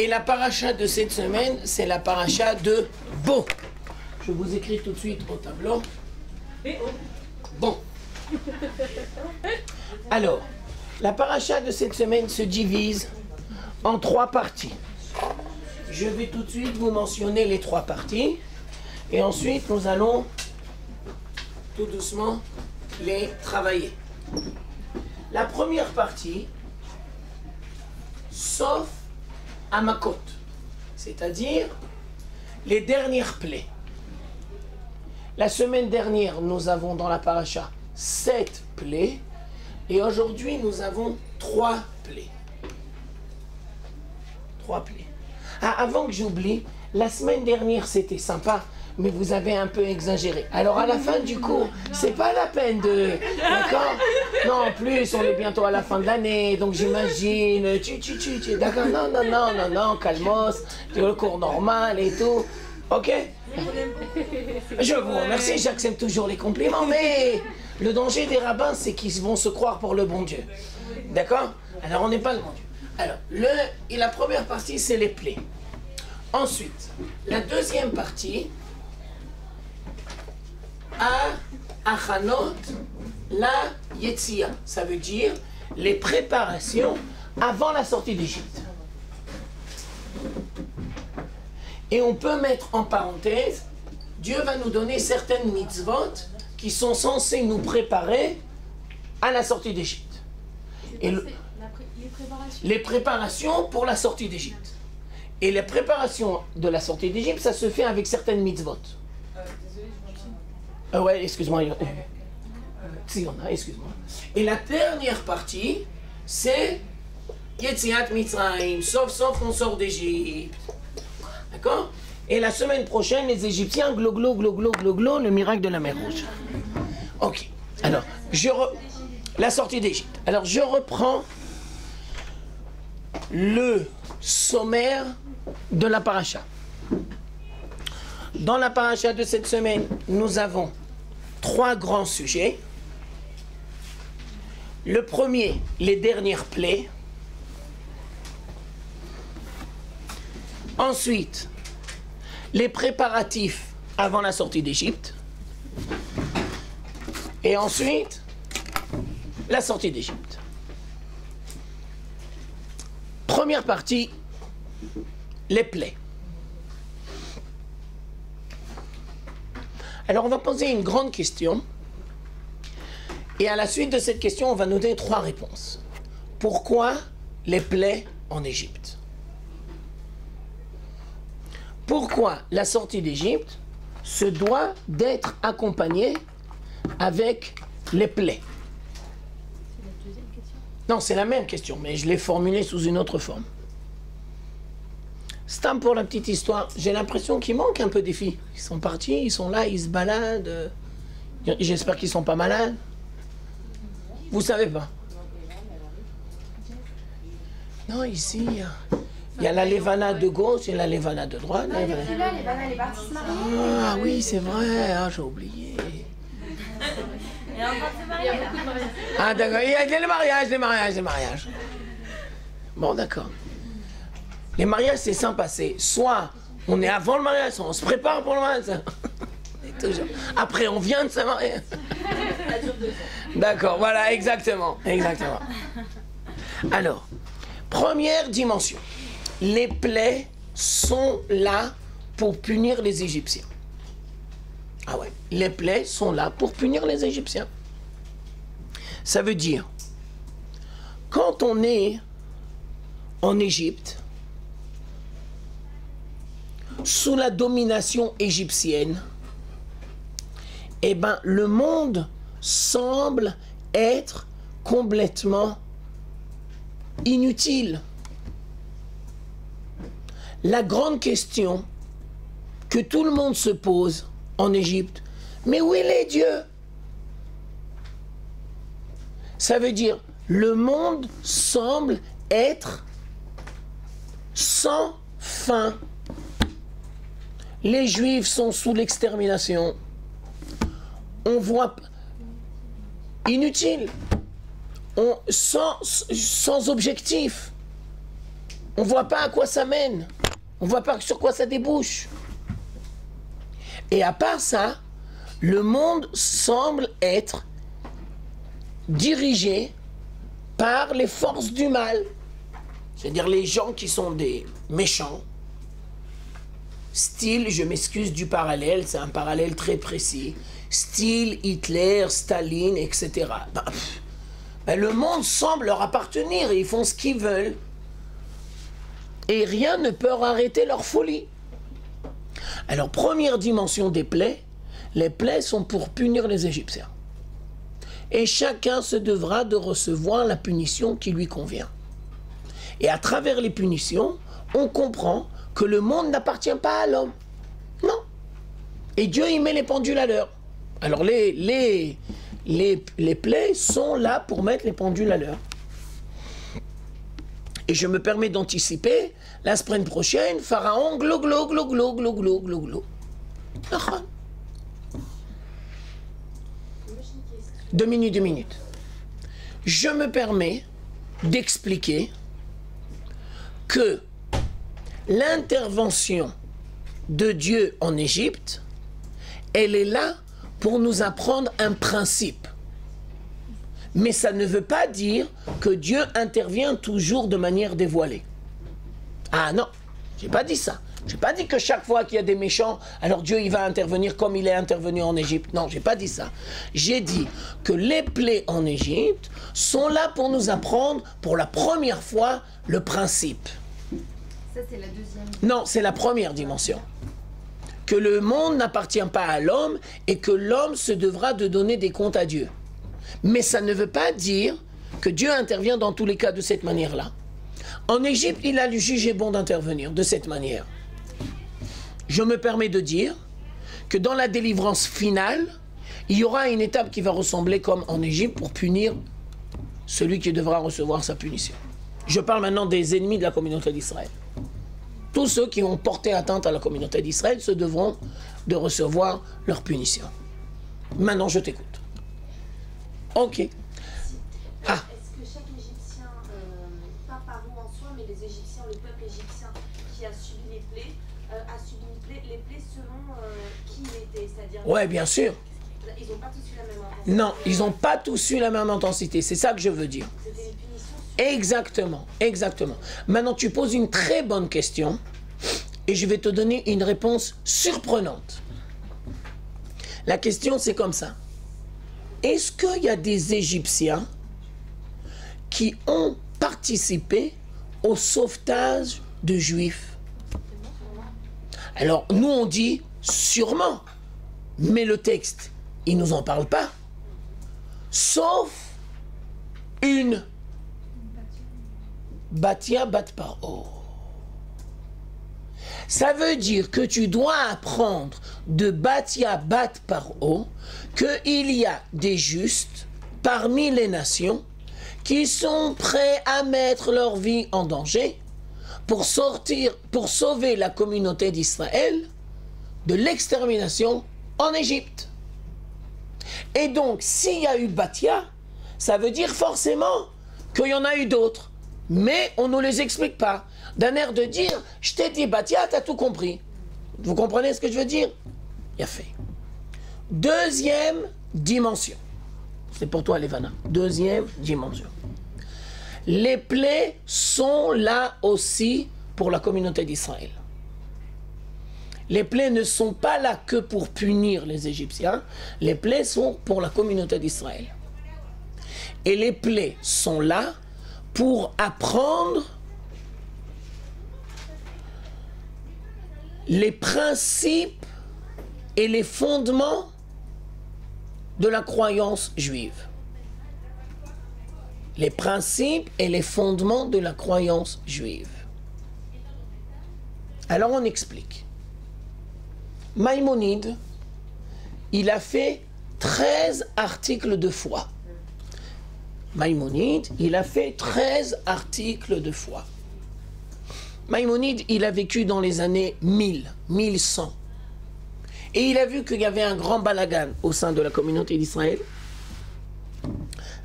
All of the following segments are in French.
Et la paracha de cette semaine, c'est la paracha de Bo. Je vous écris tout de suite au tableau. Bon. Alors, la paracha de cette semaine se divise en 3 parties. Je vais tout de suite vous mentionner les 3 parties. Et ensuite, nous allons tout doucement les travailler. La première partie, sauf Hamakot, c'est-à-dire les dernières plaies. La semaine dernière, nous avons dans la paracha 7 plaies et aujourd'hui, nous avons 3 plaies. 3 plaies. Ah, avant que j'oublie, la semaine dernière, c'était sympa, mais vous avez un peu exagéré. Alors à la fin du cours, c'est pas la peine de... D'accord? Non, en plus, on est bientôt à la fin de l'année, donc j'imagine... D'accord? Non, calmos, le cours normal et tout. Ok? Je vous remercie, j'accepte toujours les compliments, mais le danger des rabbins, c'est qu'ils vont se croire pour le bon Dieu. D'accord? Alors on n'est pas le bon Dieu. Alors, la première partie, c'est les plaies. Ensuite, la deuxième partie... Achanot la Yetzia, ça veut dire les préparations avant la sortie d'Égypte. Et on peut mettre en parenthèse, Dieu va nous donner certaines mitzvot qui sont censées nous préparer à la sortie d'Égypte. Et les préparations pour la sortie d'Égypte. Et les préparations de la sortie d'Égypte, ça se fait avec certaines mitzvot. Ouais, excuse-moi. Excuse-moi. Et la dernière partie, c'est Yetziat Mitzrayim, sauf on sort d'Égypte. D'accord? Et la semaine prochaine, les Égyptiens, glo, le miracle de la mer Rouge. Ok. Alors, la sortie d'Égypte. Alors, je reprends le sommaire de la paracha. Dans la paracha de cette semaine, nous avons 3 grands sujets. Le premier, les dernières plaies. Ensuite, les préparatifs avant la sortie d'Égypte. Et ensuite, la sortie d'Égypte. Première partie, les plaies. Alors on va poser une grande question et à la suite de cette question on va nous donner 3 réponses. Pourquoi les plaies en Égypte? Pourquoi la sortie d'Égypte se doit d'être accompagnée avec les plaies? C'est la deuxième question. Non, c'est la même question, mais je l'ai formulée sous une autre forme. Stam pour la petite histoire, j'ai l'impression qu'il manque un peu des filles. Ils sont partis, ils sont là, ils se baladent. J'espère qu'ils sont pas malades. Vous savez pas? Non, ici, il y a la Levana de gauche et la Levana de droite. Non, elle est plus là, Levana, elle est partie se marier. Ah oui, c'est vrai, ah, j'ai oublié. Elle est en train de se marier, là. Ah d'accord, il y a les mariages. Bon, d'accord. Les mariages, c'est sympa, c'est soit on est avant le mariage, soit on se prépare pour le mariage. Toujours. Après, on vient de se marier. D'accord, voilà, exactement. Alors, première dimension. Les plaies sont là pour punir les Égyptiens. Ah ouais, les plaies sont là pour punir les Égyptiens. Ça veut dire, quand on est en Égypte, sous la domination égyptienne, eh ben, le monde semble être complètement inutile. La grande question que tout le monde se pose en Égypte, mais où est les dieux? Ça veut dire, le monde semble être sans fin. Les Juifs sont sous l'extermination. On voit inutile, sans objectif. On ne voit pas à quoi ça mène. On ne voit pas sur quoi ça débouche. Et à part ça, le monde semble être dirigé par les forces du mal. C'est-à-dire les gens qui sont des méchants. Style, je m'excuse du parallèle, c'est un parallèle très précis. Style Hitler, Staline, etc. Le monde semble leur appartenir et ils font ce qu'ils veulent. Et rien ne peut arrêter leur folie. Alors, première dimension des plaies, les plaies sont pour punir les Égyptiens. Et chacun se devra de recevoir la punition qui lui convient. Et à travers les punitions, on comprend que le monde n'appartient pas à l'homme. Non. Et Dieu y met les pendules à l'heure. Alors les plaies sont là pour mettre les pendules à l'heure. Et je me permets d'anticiper, la semaine prochaine, Pharaon, glo, glo, glo, glo, glo, glo, glo, glo. 2 minutes, 2 minutes. Je me permets d'expliquer que l'intervention de Dieu en Égypte, elle est là pour nous apprendre un principe. Mais ça ne veut pas dire que Dieu intervient toujours de manière dévoilée. Ah non, j'ai pas dit ça. J'ai pas dit que chaque fois qu'il y a des méchants, alors Dieu il va intervenir comme il est intervenu en Égypte. Non, j'ai pas dit ça. J'ai dit que les plaies en Égypte sont là pour nous apprendre pour la première fois le principe. Ça c'est la deuxième. Non, c'est la première dimension. Que le monde n'appartient pas à l'homme et que l'homme se devra de donner des comptes à Dieu. Mais ça ne veut pas dire que Dieu intervient dans tous les cas de cette manière-là. En Égypte, il a jugé bon d'intervenir de cette manière. Je me permets de dire que dans la délivrance finale, il y aura une étape qui va ressembler comme en Égypte pour punir celui qui devra recevoir sa punition. Je parle maintenant des ennemis de la communauté d'Israël. Tous ceux qui ont porté atteinte à la communauté d'Israël se devront de recevoir leur punition. Maintenant, je t'écoute. Ok. Ah. Est-ce que chaque Égyptien, pas par nous en soi, mais les Égyptiens, le peuple égyptien qui a subi les plaies, a subi les plaies selon qui il était, c'est-à-dire... Ouais, bien sûr. Ils n'ont pas tous eu la même intensité. Non, ils n'ont pas tous eu la même intensité. C'est ça que je veux dire. C'était une punition. Exactement, exactement. Maintenant, tu poses une très bonne question et je vais te donner une réponse surprenante. La question, c'est comme ça. Est-ce qu'il y a des Égyptiens qui ont participé au sauvetage de Juifs? Alors, nous, on dit sûrement, mais le texte, il ne nous en parle pas. Sauf une Batia Bat Paro. Ça veut dire que tu dois apprendre de Batia Bat Paro qu'il y a des justes parmi les nations qui sont prêts à mettre leur vie en danger pour sauver la communauté d'Israël de l'extermination en Égypte. Et donc, s'il y a eu Batia, ça veut dire forcément qu'il y en a eu d'autres. Mais on ne les explique pas. D'un air de dire, je t'ai dit Batia, t'as tout compris. Vous comprenez ce que je veux dire? Il a fait. Deuxième dimension. C'est pour toi, Lévana. Deuxième dimension. Les plaies sont là aussi pour la communauté d'Israël. Les plaies ne sont pas là que pour punir les Égyptiens. Les plaies sont pour la communauté d'Israël. Et les plaies sont là pour apprendre les principes et les fondements de la croyance juive. Les principes et les fondements de la croyance juive. Alors on explique. Maïmonide, il a fait 13 articles de foi. Maïmonide, il a fait 13 articles de foi. Maïmonide, il a vécu dans les années 1000, 1100. Et il a vu qu'il y avait un grand balagan au sein de la communauté d'Israël.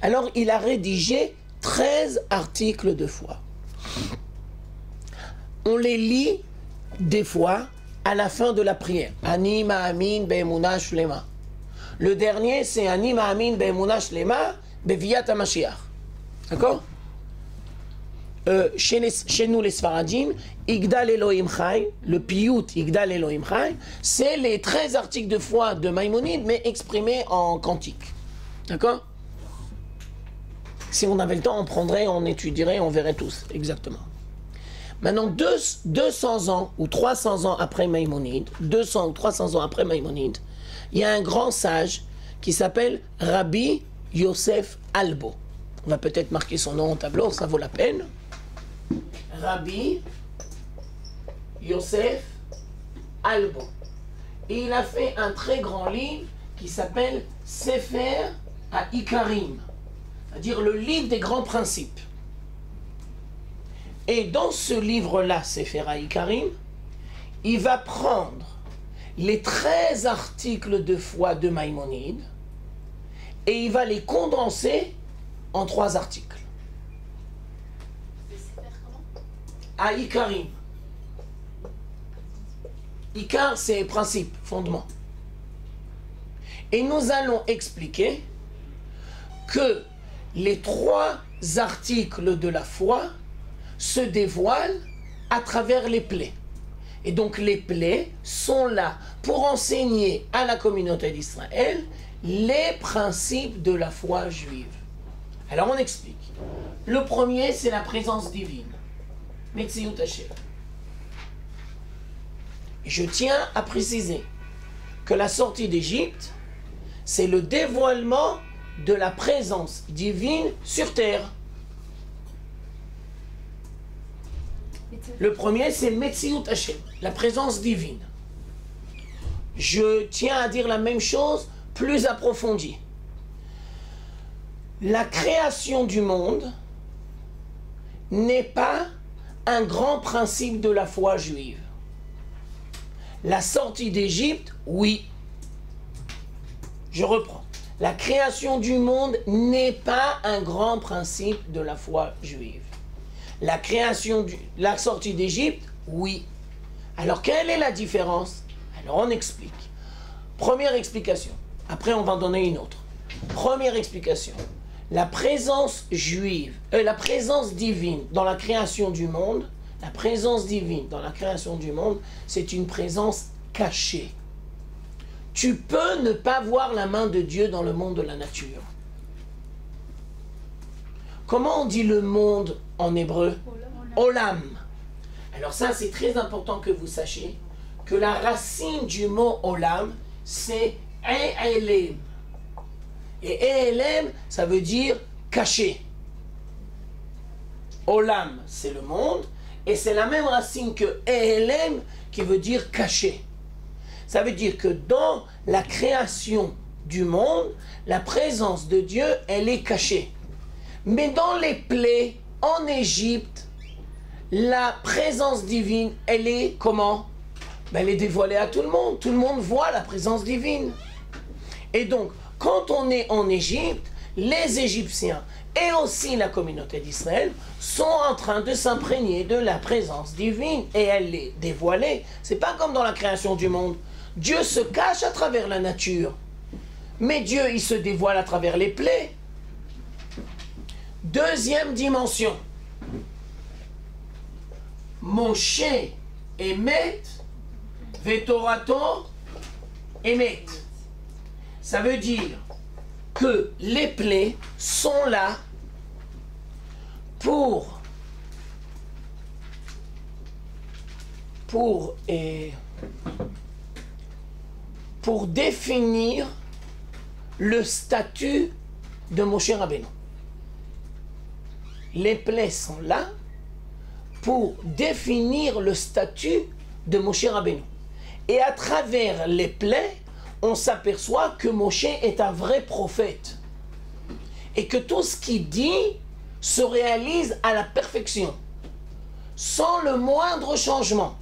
Alors, il a rédigé 13 articles de foi. on les lit des fois à la fin de la prière. Ani ma'amin be'emuna shlema. Le dernier, c'est Ani ma'amin be'emuna shlema be'viat HaMashiach. D'accord? Chez nous les Sfaradim, Igdal Elohim Chai, le piyut Igdal Elohim Chai, c'est les 13 articles de foi de Maïmonide, mais exprimés en cantique. D'accord? Si on avait le temps, on prendrait, on étudierait, on verrait tous, exactement. Maintenant, 200 ans ou 300 ans après Maïmonide, 200 ou 300 ans après Maïmonide, il y a un grand sage qui s'appelle Rabbi Yosef Albo. On va peut-être marquer son nom au tableau, ça vaut la peine. Rabbi Yosef Albo. Et il a fait un très grand livre qui s'appelle Sefer HaIkarim, c'est-à-dire le livre des grands principes. Et dans ce livre-là, Sefer HaIkarim, il va prendre les 13 articles de foi de Maïmonide et il va les condenser en 3 articles. HaIkarim. Ikar, c'est principe, fondement. Et nous allons expliquer que les 3 articles de la foi se dévoilent à travers les plaies. Et donc les plaies sont là pour enseigner à la communauté d'Israël les principes de la foi juive. Alors on explique. Le premier, c'est la présence divine. Metziut Hashem. Je tiens à préciser que la sortie d'Égypte, c'est le dévoilement de la présence divine sur terre. Le premier, c'est Metziut Hashem, la présence divine. Je tiens à dire la même chose, plus approfondie. La création du monde n'est pas un grand principe de la foi juive. La sortie d'Égypte, oui. Je reprends. La création du monde n'est pas un grand principe de la foi juive. La sortie d'Égypte, oui. Alors, quelle est la différence? Alors, on explique. Première explication. Après, on va en donner une autre. Première explication. La présence juive, la présence divine dans la création du monde, la présence divine dans la création du monde, c'est une présence cachée. Tu peux ne pas voir la main de Dieu dans le monde de la nature. Comment on dit le monde en hébreu? Olam. Alors ça, c'est très important que vous sachiez que la racine du mot Olam, c'est E'elem. Et E'elem, ça veut dire caché. Olam, c'est le monde, et c'est la même racine que E'elem, qui veut dire caché. Ça veut dire que dans la création du monde, la présence de Dieu, elle est cachée. Mais dans les plaies, en Égypte, la présence divine, elle est comment? Ben, elle est dévoilée à tout le monde. Tout le monde voit la présence divine. Et donc, quand on est en Égypte, les Égyptiens et aussi la communauté d'Israël sont en train de s'imprégner de la présence divine et elle est dévoilée. C'est pas comme dans la création du monde. Dieu se cache à travers la nature. Mais Dieu, il se dévoile à travers les plaies. Deuxième dimension. Moshe émet, Vetorato émet. Ça veut dire que les plaies sont là pour définir le statut de Moshe Rabbeinu. Les plaies sont là pour définir le statut de Moshe Rabbeinu. Et à travers les plaies, on s'aperçoit que Moshe est un vrai prophète. Et que tout ce qu'il dit se réalise à la perfection, sans le moindre changement.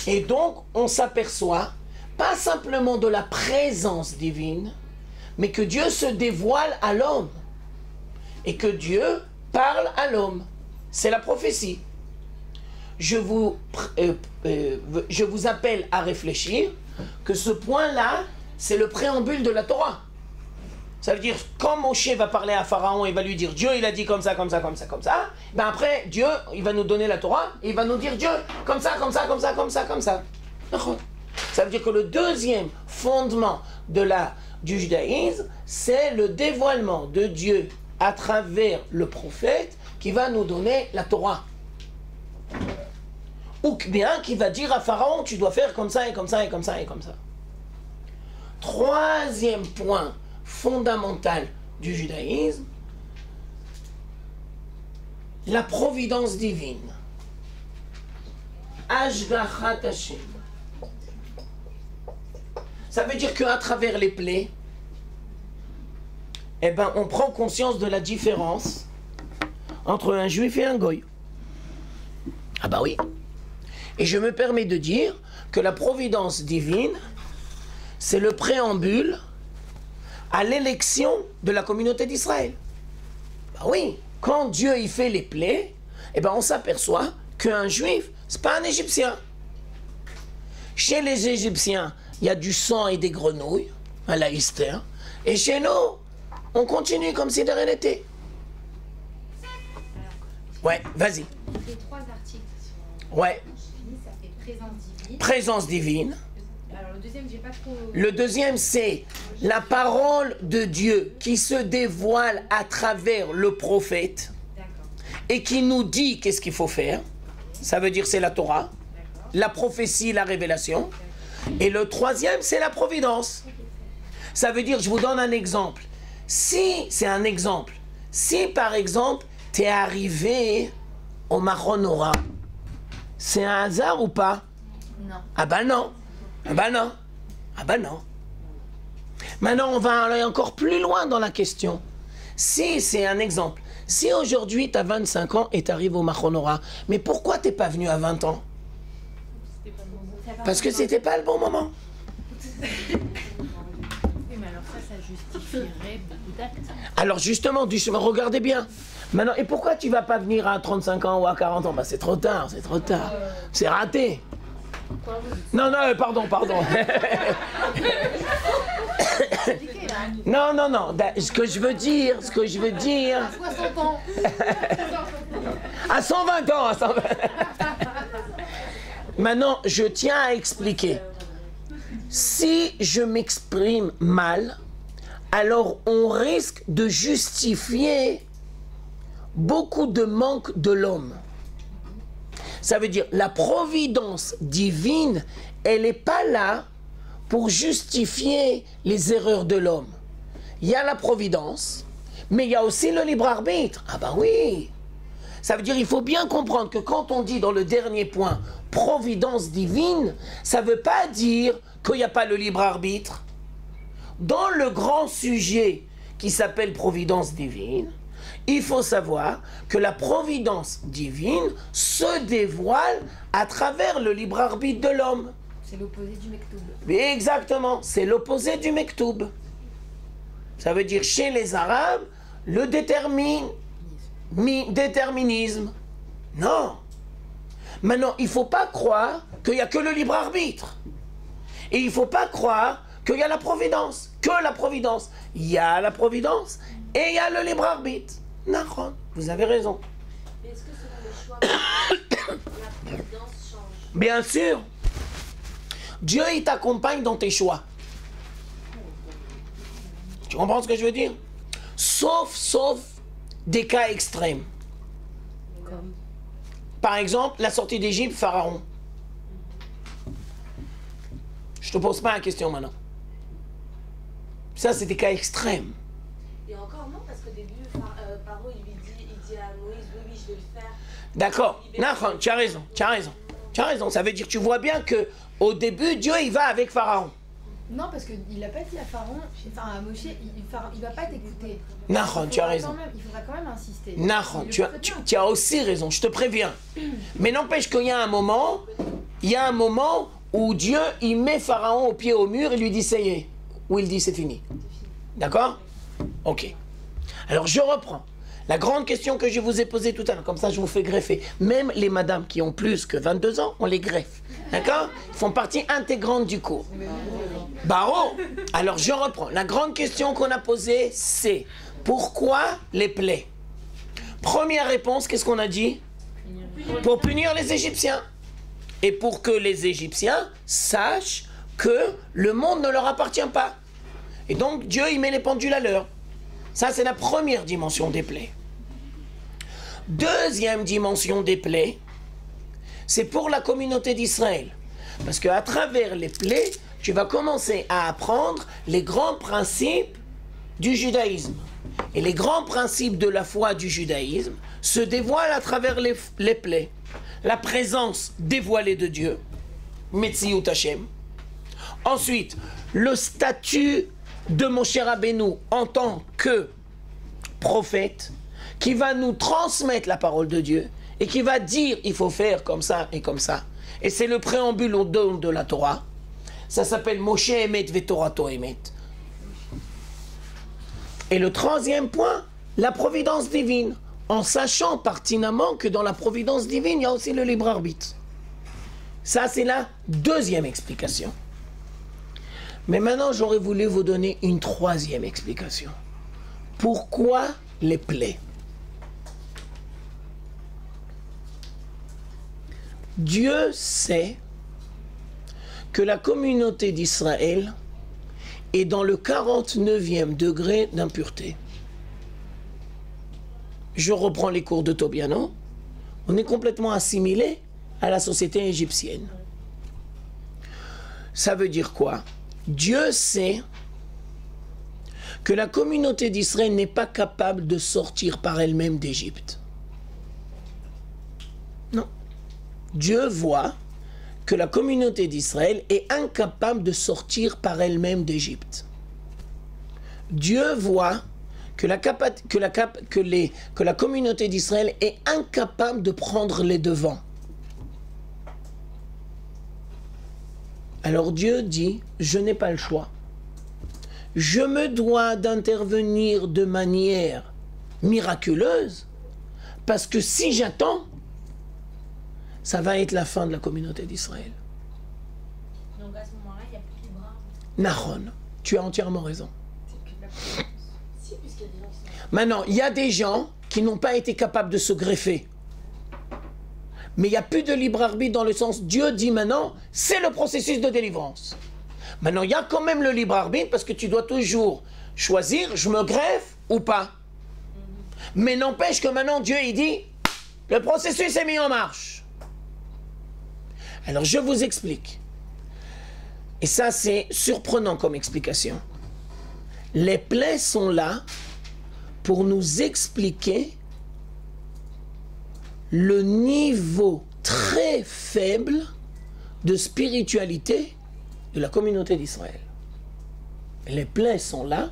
Et donc, on s'aperçoit pas simplement de la présence divine, mais que Dieu se dévoile à l'homme. Et que Dieu parle à l'homme. C'est la prophétie. je vous appelle à réfléchir que ce point-là, c'est le préambule de la Torah. Ça veut dire, quand Moshe va parler à Pharaon, il va lui dire, Dieu, il a dit comme ça, comme ça, comme ça, comme ça. Ben après, Dieu, il va nous donner la Torah, et il va nous dire, Dieu, comme ça, comme ça, comme ça, comme ça, comme ça. Ça veut dire que le deuxième fondement du judaïsme, c'est le dévoilement de Dieu à travers le prophète qui va nous donner la Torah. Ou bien qui va dire à Pharaon, tu dois faire comme ça et comme ça et comme ça et comme ça. Troisième point fondamental du judaïsme, la providence divine. Ashgachat Hashem. Ça veut dire qu'à travers les plaies, eh ben, on prend conscience de la différence entre un juif et un goy. Ah bah oui. Et je me permets de dire que la providence divine, c'est le préambule à l'élection de la communauté d'Israël. Bah oui, quand Dieu y fait les plaies, eh ben on s'aperçoit qu'un juif, c'est pas un Égyptien. Chez les Égyptiens, il y a du sang et des grenouilles, à la Esther, et chez nous, on continue comme si de rien n'était. Ouais, vas-y. Les trois articles sur ouais. ça fait présence divine. Présence divine. Alors le deuxième, j'ai pas trop... Le deuxième, c'est la parole de Dieu qui se dévoile à travers le prophète et qui nous dit qu'est-ce qu'il faut faire. Ça veut dire c'est la Torah, la prophétie, la révélation. Et le troisième, c'est la providence. Ça veut dire, je vous donne un exemple. Si, c'est un exemple, si par exemple, tu es arrivé au Mahonora, c'est un hasard ou pas? Non. Ah ben non. Ah ben non. Ah ben non. Maintenant, on va aller encore plus loin dans la question. Si, c'est un exemple. Si aujourd'hui, tu as 25 ans et tu arrives au Mahonora, mais pourquoi tu n'es pas venu à 20 ans? Parce que c'était pas le bon moment. Oui, mais alors ça justifierait beaucoup d'actes. Alors justement, regardez bien. Maintenant, et pourquoi tu vas pas venir à 35 ans ou à 40 ans? Bah c'est trop tard, c'est trop tard. C'est raté. Non, non, pardon. Non. Ce que je veux dire. À 60 ans. À 120 ans, à 120. Maintenant, je tiens à expliquer. Si je m'exprime mal, alors on risque de justifier beaucoup de manque de l'homme. Ça veut dire la providence divine, elle n'est pas là pour justifier les erreurs de l'homme. Il y a la providence, mais il y a aussi le libre arbitre. Ah ben oui. Ça veut dire il faut bien comprendre que quand on dit dans le dernier point providence divine, ça ne veut pas dire qu'il n'y a pas le libre arbitre. Dans le grand sujet qui s'appelle providence divine, il faut savoir que la providence divine se dévoile à travers le libre arbitre de l'homme. C'est l'opposé du mektoub. Exactement, c'est l'opposé du mektoub. Ça veut dire chez les Arabes, le déterminisme. Non. Maintenant, il ne faut pas croire qu'il n'y a que le libre arbitre. Et il ne faut pas croire qu'il y a la providence. Que la providence. Il y a la providence et il y a le libre arbitre. Non, vous avez raison. Mais est-ce que selon le choix, la providence change? Bien sûr. Dieu, il t'accompagne dans tes choix. Tu comprends ce que je veux dire? Sauf des cas extrêmes. Comme Par exemple, la sortie d'Égypte, Pharaon. Je te pose pas la question maintenant. Ça, c'est des cas extrêmes. Et encore non, parce qu'au début, Pharaon, il dit à Moïse, oui, je vais le faire. D'accord. Non, tu as raison. Ça veut dire que tu vois bien que au début, Dieu, il va avec Pharaon. Non, parce qu'il n'a pas dit à Pharaon, enfin à Moshe, il va pas t'écouter. Nahon, tu as raison. Il faudra quand même insister. Nahon, tu as aussi raison, je te préviens. Mais n'empêche qu'il y a un moment où Dieu, il met Pharaon au pied au mur et lui dit, ça y est. Ou il dit, c'est fini. D'accord? Ok. Alors je reprends. La grande question que je vous ai posée tout à l'heure, comme ça je vous fais greffer. Même les madames qui ont plus que 22 ans, on les greffe. D'accord? Ils font partie intégrante du cours. Bah oh! Alors je reprends. La grande question qu'on a posée, c'est pourquoi les plaies? Première réponse, qu'est-ce qu'on a dit? Pour punir les Égyptiens. Et pour que les Égyptiens sachent que le monde ne leur appartient pas. Et donc Dieu, il met les pendules à l'heure. Ça, c'est la première dimension des plaies. Deuxième dimension des plaies, c'est pour la communauté d'Israël. Parce qu'à travers les plaies, tu vas commencer à apprendre les grands principes du judaïsme. Et les grands principes de la foi du judaïsme se dévoilent à travers les plaies. La présence dévoilée de Dieu, Metziut Hashem. Ensuite, le statut de Moshe Rabbeinu en tant que prophète qui va nous transmettre la parole de Dieu et qui va dire il faut faire comme ça et comme ça. Et c'est le préambule au don de la Torah. Ça s'appelle Moshe Emet Vetorato Emet. Et le troisième point, la providence divine, en sachant pertinemment que dans la providence divine, il y a aussi le libre arbitre. Ça, c'est la deuxième explication. Mais maintenant, j'aurais voulu vous donner une troisième explication. Pourquoi les plaies? Dieu sait que la communauté d'Israël est dans le 49e degré d'impureté. Je reprends les cours de Tobiano. On est complètement assimilé à la société égyptienne. Ça veut dire quoi? Dieu sait que la communauté d'Israël n'est pas capable de sortir par elle-même d'Égypte. Non. Dieu voit que la communauté d'Israël est incapable de sortir par elle-même d'Égypte. Dieu voit que la communauté d'Israël est incapable de prendre les devants. Alors Dieu dit, je n'ai pas le choix. Je me dois d'intervenir de manière miraculeuse, parce que si j'attends, ça va être la fin de la communauté d'Israël. Donc à ce moment-là, il n'y a plus de libre arbitre. Nahon, tu as entièrement raison. Maintenant, il y a des gens qui n'ont pas été capables de se greffer. Mais il n'y a plus de libre arbitre dans le sens, Dieu dit maintenant, c'est le processus de délivrance. Maintenant, il y a quand même le libre arbitre parce que tu dois toujours choisir, je me greffe ou pas. Mais n'empêche que maintenant, Dieu, il dit, le processus est mis en marche. Alors, je vous explique. Et ça, c'est surprenant comme explication. Les plaies sont là pour nous expliquer le niveau très faible de spiritualité de la communauté d'Israël. Les plaies sont là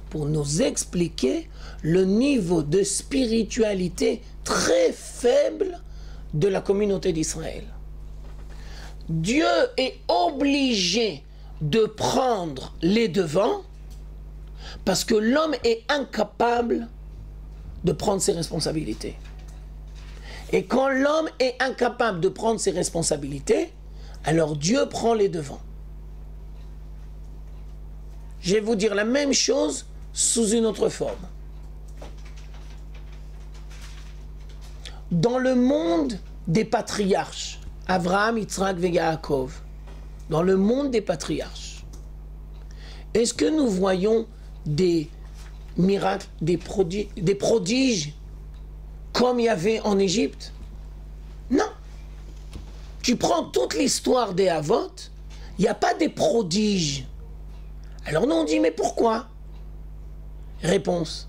pour nous expliquer le niveau de spiritualité très faible de la communauté d'Israël. Dieu est obligé de prendre les devants parce que l'homme est incapable de prendre ses responsabilités. Et quand l'homme est incapable de prendre ses responsabilités, alors Dieu prend les devants. Je vais vous dire la même chose sous une autre forme. Dans le monde des patriarches, Abraham, Yitzhak et Yaakov, dans le monde des patriarches, est-ce que nous voyons des miracles, des prodiges comme il y avait en Égypte? Non. Tu prends toute l'histoire des Havot, il n'y a pas des prodiges. Alors nous on dit, mais pourquoi? Réponse,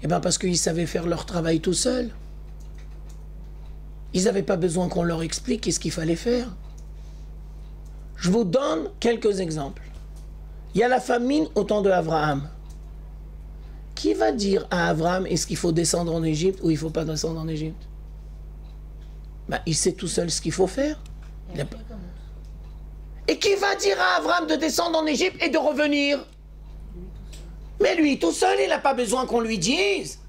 eh bien parce qu'ils savaient faire leur travail tout seuls. Ils n'avaient pas besoin qu'on leur explique qu'est-ce qu'il fallait faire. Je vous donne quelques exemples. Il y a la famine au temps de Abraham. Qui va dire à Abraham, est-ce qu'il faut descendre en Égypte ou il ne faut pas descendre en Égypte? Ben, il sait tout seul ce qu'il faut faire. Et qui va dire à Abraham de descendre en Égypte et de revenir? Mais lui, tout seul, il n'a pas besoin qu'on lui dise.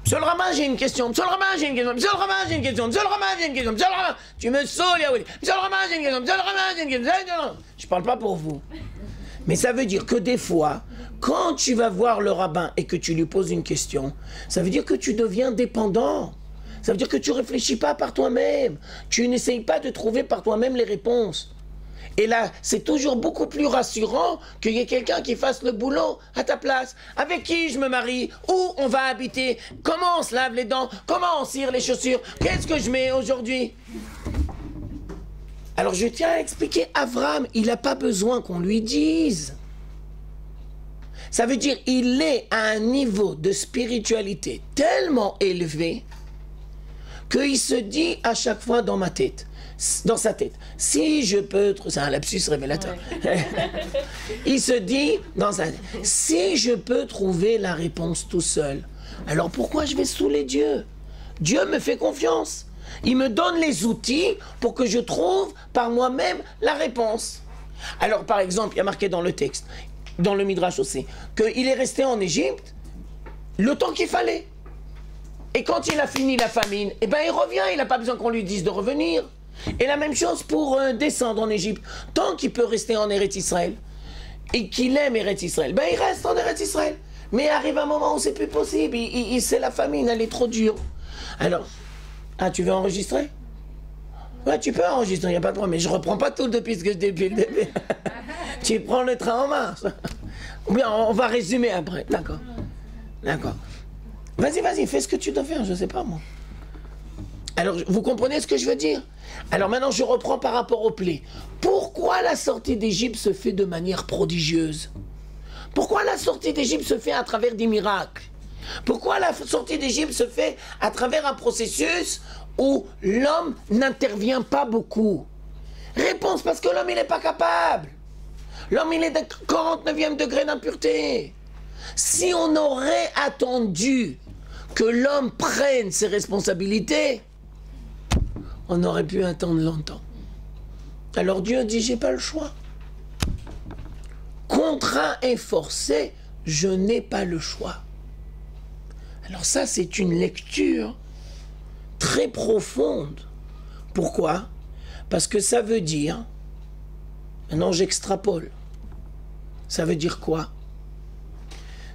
Monsieur le rabbin, j'ai une question. Monsieur le rabbin, j'ai une question. Monsieur le rabbin, j'ai une question. Monsieur le rabbin, j'ai une question. Monsieur le rabbin, tu me saoules, Yaouli. Monsieur le rabbin, j'ai une question. Monsieur le rabbin, j'ai une question. Je parle pas pour vous. Mais ça veut dire que des fois, quand tu vas voir le rabbin et que tu lui poses une question, ça veut dire que tu deviens dépendant. Ça veut dire que tu réfléchis pas par toi-même. Tu n'essayes pas de trouver par toi-même les réponses. Et là, c'est toujours beaucoup plus rassurant qu'il y ait quelqu'un qui fasse le boulot à ta place. Avec qui je me marie? Où on va habiter? Comment on se lave les dents? Comment on cire les chaussures? Qu'est-ce que je mets aujourd'hui? Alors je tiens à expliquer, Avram, il n'a pas besoin qu'on lui dise. Ça veut dire il est à un niveau de spiritualité tellement élevé qu'il se dit à chaque fois dans sa tête, si je peux, c'est un lapsus révélateur. Ouais. Il se dit dans sa tête, si je peux trouver la réponse tout seul, alors pourquoi je vais saouler Dieu? Dieu me fait confiance. Il me donne les outils pour que je trouve par moi-même la réponse. Alors par exemple, il y a marqué dans le texte, dans le Midrash aussi, qu'il est resté en Égypte le temps qu'il fallait. Et quand il a fini la famine, eh ben il revient, il n'a pas besoin qu'on lui dise de revenir. Et la même chose pour descendre en Égypte. Tant qu'il peut rester en Eretz Israël et qu'il aime Eretz Israël, ben il reste en Eretz Israël. Mais arrive un moment où c'est plus possible, c'est la famine, elle est trop dure. Alors, tu veux enregistrer? Ouais, tu peux enregistrer, il n'y a pas de problème, mais je reprends pas tout depuis le début. Tu prends le train en marche. Ou bien on va résumer après, d'accord. D'accord. Vas-y, fais ce que tu dois faire, je sais pas moi. Alors, vous comprenez ce que je veux dire? Alors maintenant, je reprends par rapport au plaies. Pourquoi la sortie d'Égypte se fait de manière prodigieuse? Pourquoi la sortie d'Égypte se fait à travers des miracles? Pourquoi la sortie d'Égypte se fait à travers un processus où l'homme n'intervient pas beaucoup? Réponse, parce que l'homme, il n'est pas capable. L'homme, il est de 49e degré d'impureté. Si on aurait attendu que l'homme prenne ses responsabilités, on aurait pu attendre longtemps. Alors Dieu dit, j'ai pas le choix. Contraint et forcé, je n'ai pas le choix. Alors ça, c'est une lecture très profonde. Pourquoi? Parce que ça veut dire, maintenant j'extrapole, ça veut dire quoi?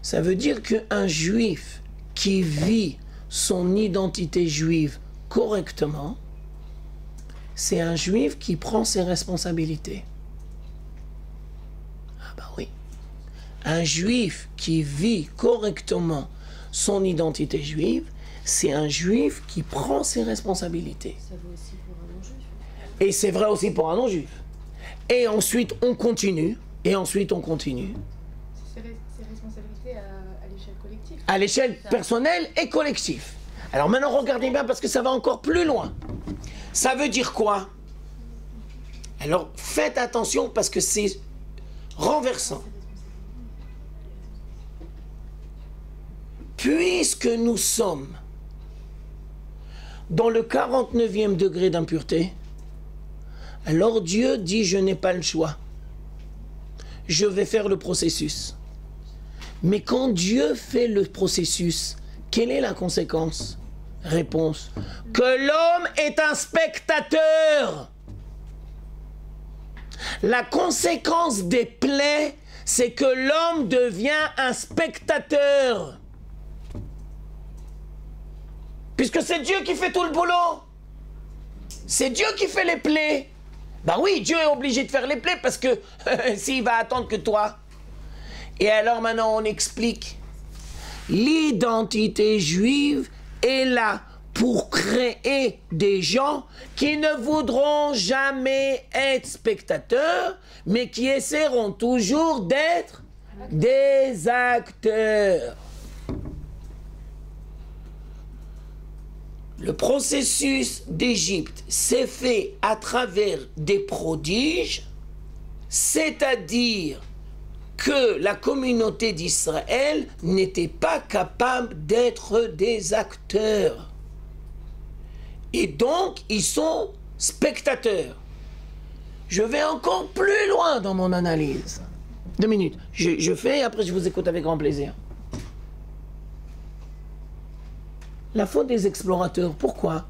Ça veut dire qu'un juif qui vit son identité juive correctement, c'est un juif qui prend ses responsabilités. Ah bah oui. Un juif qui vit correctement son identité juive, c'est un juif qui prend ses responsabilités. Ça vaut aussi pour un non-juif. Et c'est vrai aussi pour un non-juif. Et ensuite, on continue. Et ensuite, on continue. C'est responsabilités à l'échelle collective. À l'échelle personnelle et collective. Alors maintenant, regardez bien parce que ça va encore plus loin. Ça veut dire quoi? Alors, faites attention parce que c'est renversant. Puisque nous sommes dans le 49e degré d'impureté, alors Dieu dit, je n'ai pas le choix. Je vais faire le processus. Mais quand Dieu fait le processus, quelle est la conséquence? Réponse, que l'homme est un spectateur. La conséquence des plaies, c'est que l'homme devient un spectateur. Puisque c'est Dieu qui fait tout le boulot. C'est Dieu qui fait les plaies. Ben oui, Dieu est obligé de faire les plaies parce que s'il va attendre que toi. Et alors maintenant on explique. L'identité juive est là pour créer des gens qui ne voudront jamais être spectateurs, mais qui essaieront toujours d'être des acteurs. Le processus d'Égypte s'est fait à travers des prodiges, c'est-à-dire que la communauté d'Israël n'était pas capable d'être des acteurs. Et donc, ils sont spectateurs. Je vais encore plus loin dans mon analyse. 2 minutes. Je fais, après je vous écoute avec grand plaisir. La faute des explorateurs, pourquoi?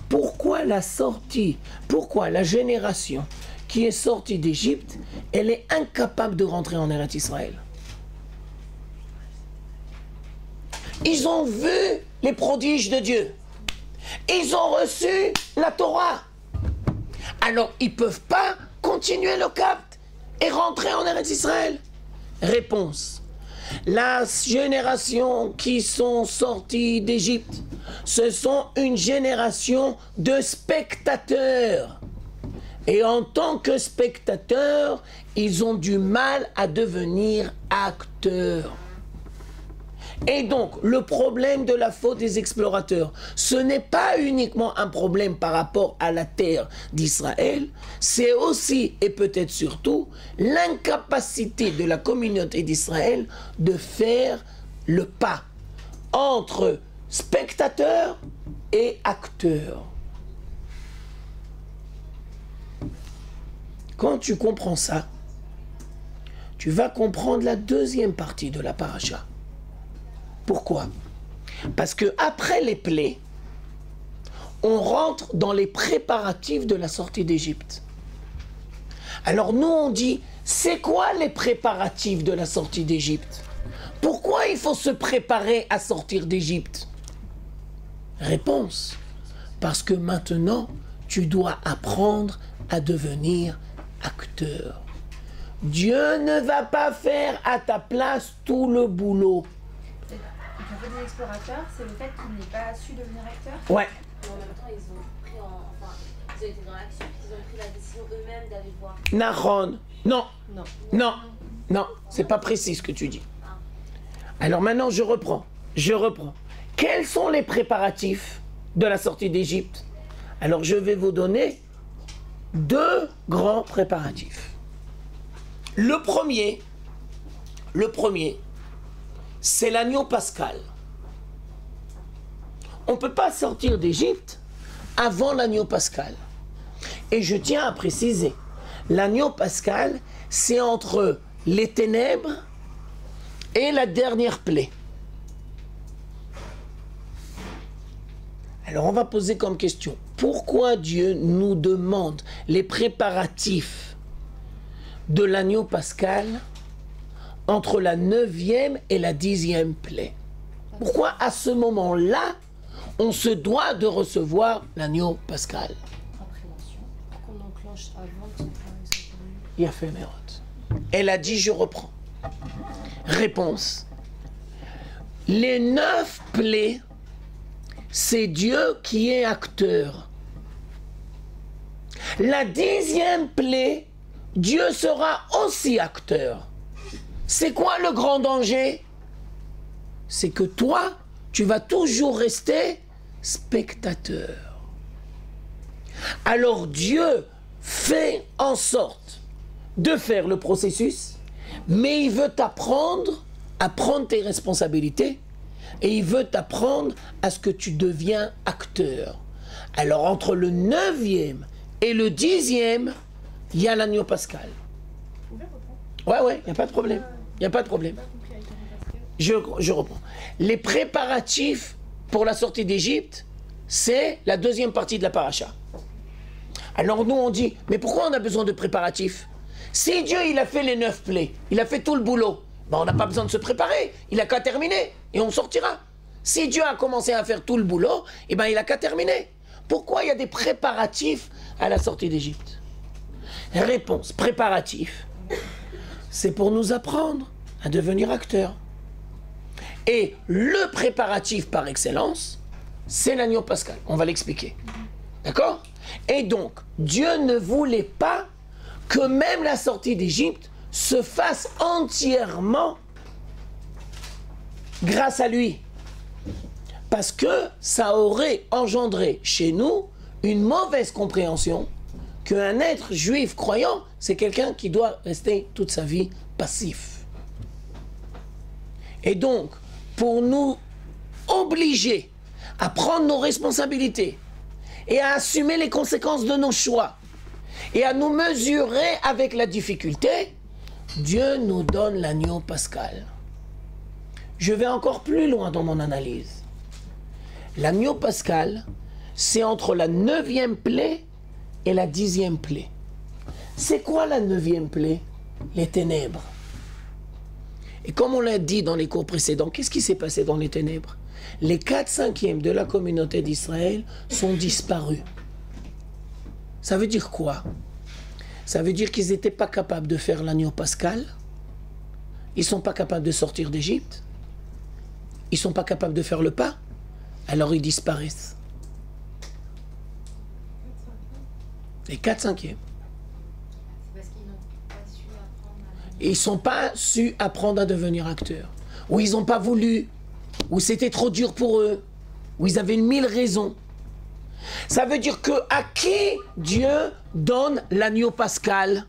Pourquoi la sortie, pourquoi la génération qui est sortie d'Égypte, elle est incapable de rentrer en Eretz Israël? Ils ont vu les prodiges de Dieu. Ils ont reçu la Torah. Alors, ils ne peuvent pas continuer le cap et rentrer en Eretz Israël. Réponse. La génération qui sont sortis d'Égypte, ce sont une génération de spectateurs. Et en tant que spectateurs, ils ont du mal à devenir acteurs. Et donc, le problème de la faute des explorateurs, ce n'est pas uniquement un problème par rapport à la terre d'Israël, c'est aussi, et peut-être surtout, l'incapacité de la communauté d'Israël de faire le pas entre spectateurs et acteurs. Quand tu comprends ça, tu vas comprendre la deuxième partie de la paracha. Pourquoi? Parce que après les plaies, on rentre dans les préparatifs de la sortie d'Égypte. Alors nous on dit, c'est quoi les préparatifs de la sortie d'Égypte? Pourquoi il faut se préparer à sortir d'Égypte? Réponse, parce que maintenant tu dois apprendre à devenir acteur. Dieu ne va pas faire à ta place tout le boulot. La faute des explorateurs, c'est le fait qu'ils n'aient pas su devenir acteurs. Ouais. Et en même temps, ils ont pris ils ont été dans l'action, puis ils ont pris la décision eux-mêmes d'aller voir. Nahon. Non. Non. Non. Non. C'est pas précis ce que tu dis. Alors maintenant, je reprends. Quels sont les préparatifs de la sortie d'Égypte? Alors je vais vous donner deux grands préparatifs. Le premier, c'est l'agneau pascal. On ne peut pas sortir d'Égypte avant l'agneau pascal. Et je tiens à préciser, l'agneau pascal, c'est entre les ténèbres et la dernière plaie. Alors on va poser comme question, pourquoi Dieu nous demande les préparatifs de l'agneau pascal entre la 9e et la 10e plaie? Pourquoi à ce moment-là, on se doit de recevoir l'agneau pascal? En prévention, pour qu'on enclenche avant que ça fasse. Il a fait Mérot. Elle a dit, je reprends. Réponse. Les 9 plaies, c'est Dieu qui est acteur. La 10e plaie, Dieu sera aussi acteur. C'est quoi le grand danger? C'est que toi, tu vas toujours rester spectateur. Alors Dieu fait en sorte de faire le processus, mais il veut t'apprendre à prendre tes responsabilités et il veut t'apprendre à ce que tu deviens acteur. Alors entre le 9e et le 10e, il y a l'agneau pascal. Ouais, il n'y a pas de problème. Il n'y a pas de problème. Je reprends. Les préparatifs pour la sortie d'Égypte, c'est la deuxième partie de la paracha. Alors nous on dit, mais pourquoi on a besoin de préparatifs? Si Dieu il a fait les 9 plaies, il a fait tout le boulot, ben, on n'a pas besoin de se préparer, il n'a qu'à terminer et on sortira. Si Dieu a commencé à faire tout le boulot, eh ben, il n'a qu'à terminer. Pourquoi il y a des préparatifs à la sortie d'Égypte? Réponse, préparatifs, c'est pour nous apprendre à devenir acteurs. Et le préparatif par excellence, c'est l'agneau pascal. On va l'expliquer. D'accord? Et donc, Dieu ne voulait pas que même la sortie d'Égypte se fasse entièrement grâce à lui. Parce que ça aurait engendré chez nous une mauvaise compréhension qu'un être juif croyant, c'est quelqu'un qui doit rester toute sa vie passif. Et donc, pour nous obliger à prendre nos responsabilités et à assumer les conséquences de nos choix et à nous mesurer avec la difficulté, Dieu nous donne l'agneau pascal. Je vais encore plus loin dans mon analyse. L'agneau pascal, c'est entre la 9e plaie et la 10e plaie. C'est quoi la 9e plaie? Les ténèbres. Et comme on l'a dit dans les cours précédents, qu'est-ce qui s'est passé dans les ténèbres? Les 4/5 de la communauté d'Israël sont disparus. Ça veut dire quoi? Ça veut dire qu'ils n'étaient pas capables de faire l'agneau pascal. Ils ne sont pas capables de sortir d'Égypte. Ils ne sont pas capables de faire le pas. Alors ils disparaissent. Les 4/5. Ils n'ont pas su apprendre à devenir acteurs. Ou ils n'ont pas voulu. Ou c'était trop dur pour eux. Ou ils avaient 1000 raisons. Ça veut dire que à qui Dieu donne l'agneau pascal?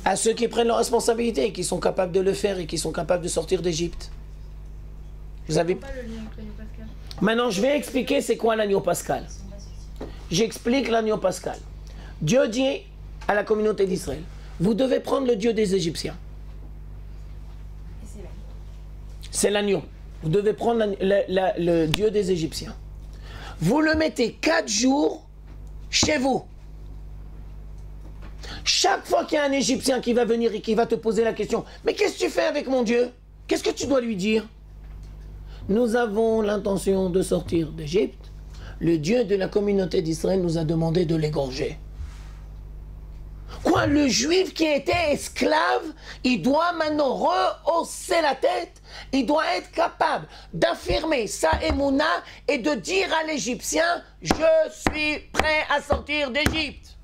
À ceux qui prennent leurs responsabilités et qui sont capables de le faire et qui sont capables de sortir d'Égypte. Vous avez... Maintenant, je vais expliquer c'est quoi l'agneau pascal. J'explique l'agneau pascal. Dieu dit à la communauté d'Israël, vous devez prendre le Dieu des Égyptiens. C'est l'agneau. Vous devez prendre le Dieu des Égyptiens. Vous le mettez 4 jours chez vous. Chaque fois qu'il y a un Égyptien qui va venir et qui va te poser la question, mais qu'est-ce que tu fais avec mon Dieu? Qu'est-ce que tu dois lui dire? Nous avons l'intention de sortir d'Égypte. Le Dieu de la communauté d'Israël nous a demandé de l'égorger. Quoi, le juif qui était esclave, il doit maintenant rehausser la tête, il doit être capable d'affirmer sa émouna et de dire à l'Égyptien, je suis prêt à sortir d'Égypte.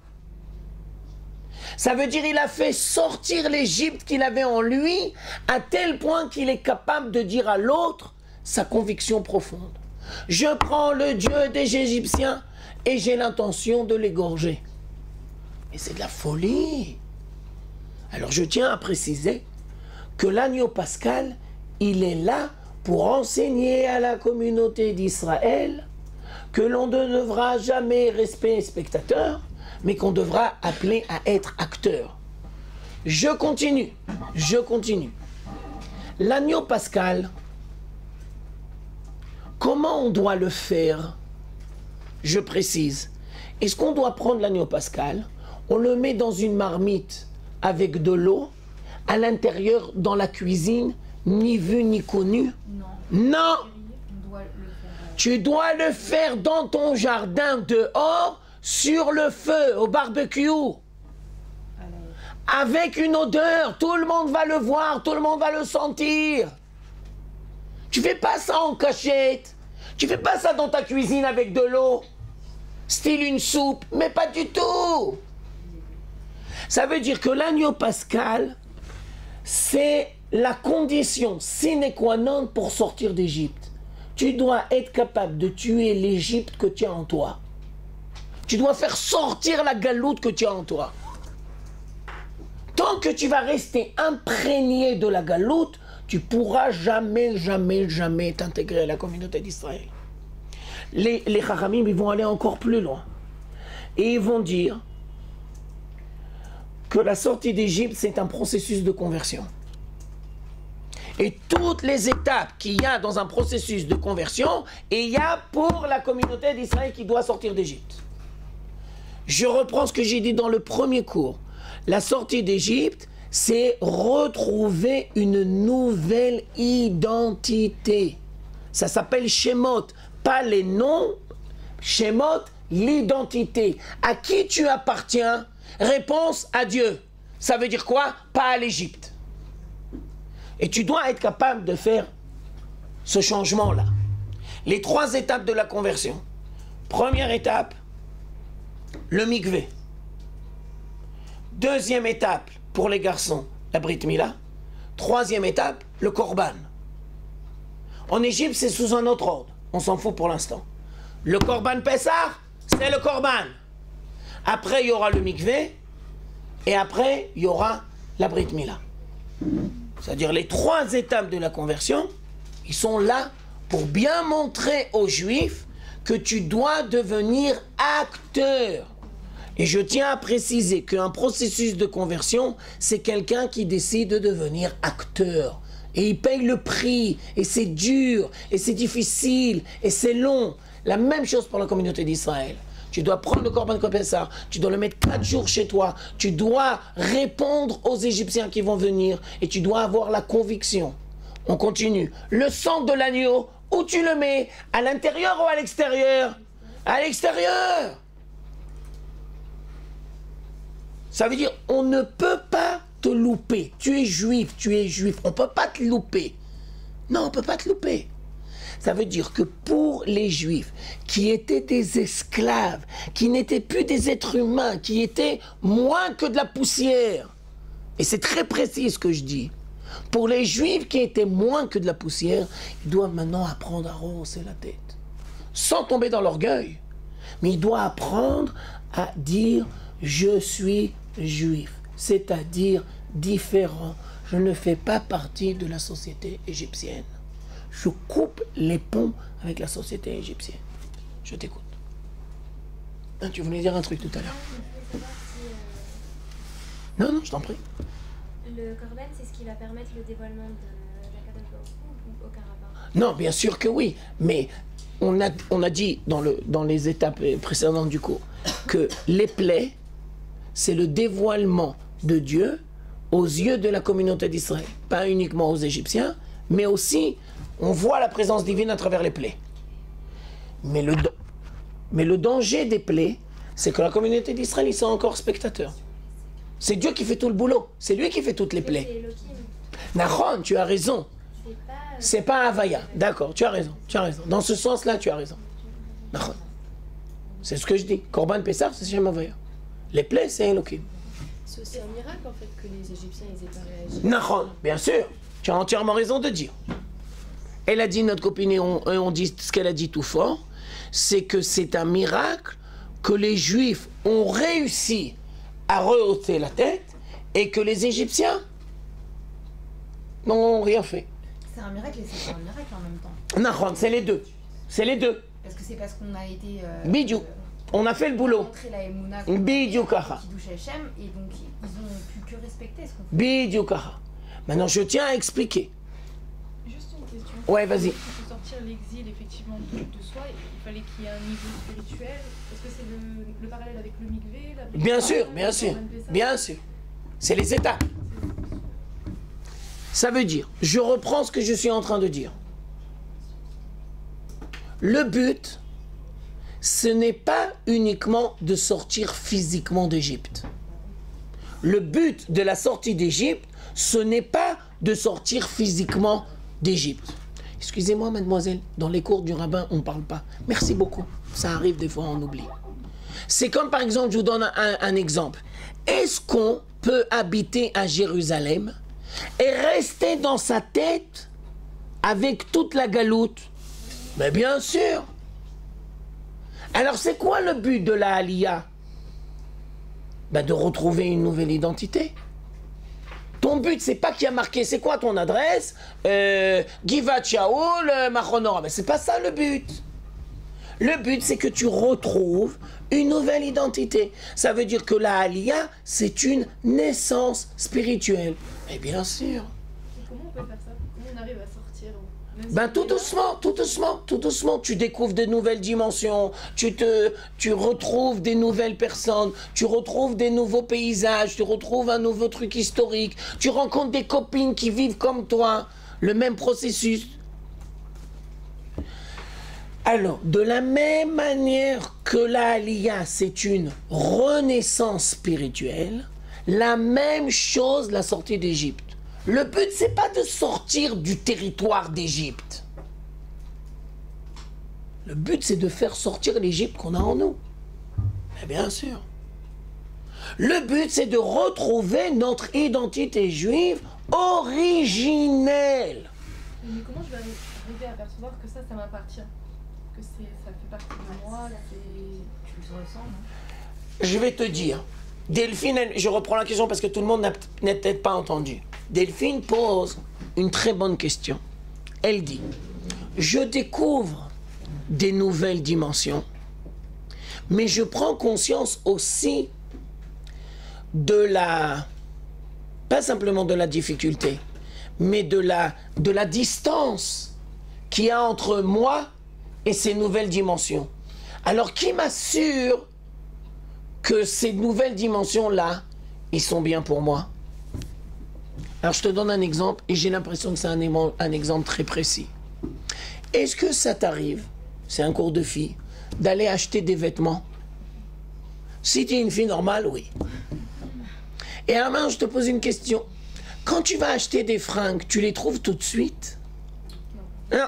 Ça veut dire qu'il a fait sortir l'Égypte qu'il avait en lui, à tel point qu'il est capable de dire à l'autre sa conviction profonde. Je prends le Dieu des Égyptiens et j'ai l'intention de l'égorger. Mais c'est de la folie. Alors je tiens à préciser que l'agneau pascal, il est là pour enseigner à la communauté d'Israël que l'on ne devra jamais rester spectateur, mais qu'on devra appeler à être acteur. Je continue. L'agneau pascal, comment on doit le faire? Je précise. Est-ce qu'on doit prendre l'agneau pascal? On le met dans une marmite avec de l'eau, à l'intérieur, dans la cuisine, ni vu ni connu? Non. Tu dois le faire dans ton jardin, dehors, sur le feu, au barbecue. Avec une odeur, tout le monde va le voir, tout le monde va le sentir. Tu fais pas ça en cachette. Tu fais pas ça dans ta cuisine avec de l'eau, style une soupe, mais pas du tout. Ça veut dire que l'agneau pascal, c'est la condition sine qua non pour sortir d'Égypte. Tu dois être capable de tuer l'Égypte que tu as en toi. Tu dois faire sortir la galoute que tu as en toi. Tant que tu vas rester imprégné de la galoute, tu ne pourras jamais t'intégrer à la communauté d'Israël. Les Chachamim, ils vont aller encore plus loin. Et ils vont dire que la sortie d'Égypte, c'est un processus de conversion. Et toutes les étapes qu'il y a dans un processus de conversion, et il y a pour la communauté d'Israël qui doit sortir d'Égypte. Je reprends ce que j'ai dit dans le premier cours. La sortie d'Égypte, c'est retrouver une nouvelle identité. Ça s'appelle Shemot, pas les noms. Shemot, l'identité. À qui tu appartiens? Réponse à Dieu. Ça veut dire quoi? Pas à l'Égypte. Et tu dois être capable de faire ce changement-là. Les 3 étapes de la conversion. Première étape, le mikvé. Deuxième étape, pour les garçons, la brit mila. Troisième étape, le korban. En Égypte, c'est sous un autre ordre. On s'en fout pour l'instant. Le korban Pessah, c'est le korban. Après, il y aura le mikvé. Et après, il y aura la brit mila. C'est-à-dire les 3 étapes de la conversion, ils sont là pour bien montrer aux Juifs que tu dois devenir acteur. Et je tiens à préciser qu'un processus de conversion, c'est quelqu'un qui décide de devenir acteur. Et il paye le prix, et c'est dur, et c'est difficile, et c'est long. La même chose pour la communauté d'Israël. Tu dois prendre le Korban Pessah, tu dois le mettre 4 jours chez toi, tu dois répondre aux Égyptiens qui vont venir, et tu dois avoir la conviction. On continue. Le sang de l'agneau, où tu le mets? À l'intérieur ou à l'extérieur? À l'extérieur. Ça veut dire, on ne peut pas te louper. Tu es juif, on ne peut pas te louper. Non, on ne peut pas te louper. Ça veut dire que pour les juifs qui étaient des esclaves, qui n'étaient plus des êtres humains, qui étaient moins que de la poussière, et c'est très précis ce que je dis, pour les juifs qui étaient moins que de la poussière, ils doivent maintenant apprendre à rehausser la tête. Sans tomber dans l'orgueil. Mais ils doivent apprendre à dire « je suis juif », c'est-à-dire différent. Je ne fais pas partie de la société égyptienne. Je coupe les ponts avec la société égyptienne. Je t'écoute. Ah, tu voulais dire un truc tout à l'heure. Non, je t'en prie. Le Corban, c'est ce qui va permettre le dévoilement de la Kadosh Baruch Hu ou aucun rapport? Non, bien sûr que oui. Mais on a dit dans les étapes précédentes du cours que les plaies, c'est le dévoilement de Dieu aux yeux de la communauté d'Israël. Pas uniquement aux Égyptiens, mais aussi, on voit la présence divine à travers les plaies. Mais le danger des plaies, c'est que la communauté d'Israël, ils sont encore spectateurs. C'est Dieu qui fait tout le boulot. C'est lui qui fait toutes les plaies. Nahon, tu as raison. C'est pas un Havaya. D'accord, tu as raison. Dans ce sens-là, tu as raison. Nahon. C'est ce que je dis. Korban Pessah, c'est Shem Havaya. Les plaies, c'est Elohim. C'est aussi un miracle en fait que les Égyptiens ils aient pas réagi. Nahon, bien sûr. Tu as entièrement raison de dire. Elle a dit, notre copine, et on dit ce qu'elle a dit tout fort, c'est que c'est un miracle que les Juifs ont réussi à rehausser la tête et que les Égyptiens n'ont rien fait. C'est un miracle et c'est pas un miracle en même temps. Nahon, c'est les deux. C'est les deux. Parce que c'est parce qu'on a été... Bidou. On a fait le boulot. Montré la Emouna Bidou Kaha. qui douche Hachem et donc ils ont pu que respecter ce qu'on fait. Bidou Kaha. Maintenant, je tiens à expliquer. Juste une question. Ouais, vas-y. Pour sortir l'exil effectivement de soi, il fallait qu'il y ait un niveau spirituel. Est-ce que c'est le parallèle avec le mikvé, la Bien sûr, bien sûr. Bien sûr. C'est les étapes. Ça veut dire, je reprends ce que je suis en train de dire. Le but, ce n'est pas uniquement de sortir physiquement d'Égypte. Le but de la sortie d'Égypte, ce n'est pas de sortir physiquement d'Égypte. Excusez-moi, mademoiselle, dans les cours du rabbin, on ne parle pas. Merci beaucoup. Ça arrive des fois, on oublie. C'est comme par exemple, je vous donne un exemple. Est-ce qu'on peut habiter à Jérusalem et rester dans sa tête avec toute la galoute? Mais bien sûr. Alors c'est quoi le but de la Aliyah? De retrouver une nouvelle identité. Ton but, c'est pas qu'il y a marqué, c'est quoi ton adresse? Givat Shaul, Machonora. Mais c'est pas ça le but. Le but, c'est que tu retrouves une nouvelle identité. Ça veut dire que la Aliyah, c'est une naissance spirituelle. Mais bien sûr. Et comment on peut faire ça? Comment on arrive à sortir? Tout doucement, tu découvres de nouvelles dimensions, tu retrouves des nouvelles personnes, tu retrouves des nouveaux paysages, tu retrouves un nouveau truc historique, tu rencontres des copines qui vivent comme toi, le même processus. Alors, de la même manière que la Aliyah, c'est une renaissance spirituelle, la même chose la sortie d'Égypte. Le but, c'est pas de sortir du territoire d'Égypte. Le but, c'est de faire sortir l'Égypte qu'on a en nous. Mais bien sûr. Le but, c'est de retrouver notre identité juive originelle. Mais comment je vais arriver à percevoir que ça m'appartient? Que ça fait partie de moi, Tu le ressens, non? Je vais te dire. Delphine, je reprends la question parce que tout le monde n'a peut-être pas entendu. Delphine pose une très bonne question. Elle dit, je découvre des nouvelles dimensions, Mais je prends conscience aussi de la, pas simplement de la difficulté, mais de la distance qu'il y a entre moi et ces nouvelles dimensions. Alors, qui m'assure que ces nouvelles dimensions-là, ils sont bien pour moi? Alors, je te donne un exemple, et j'ai l'impression que c'est un exemple très précis. Est-ce que ça t'arrive, c'est un cours de fille, d'aller acheter des vêtements? Si tu es une fille normale, oui. Et alors maintenant, je te pose une question. Quand tu vas acheter des fringues, tu les trouves tout de suite? Non.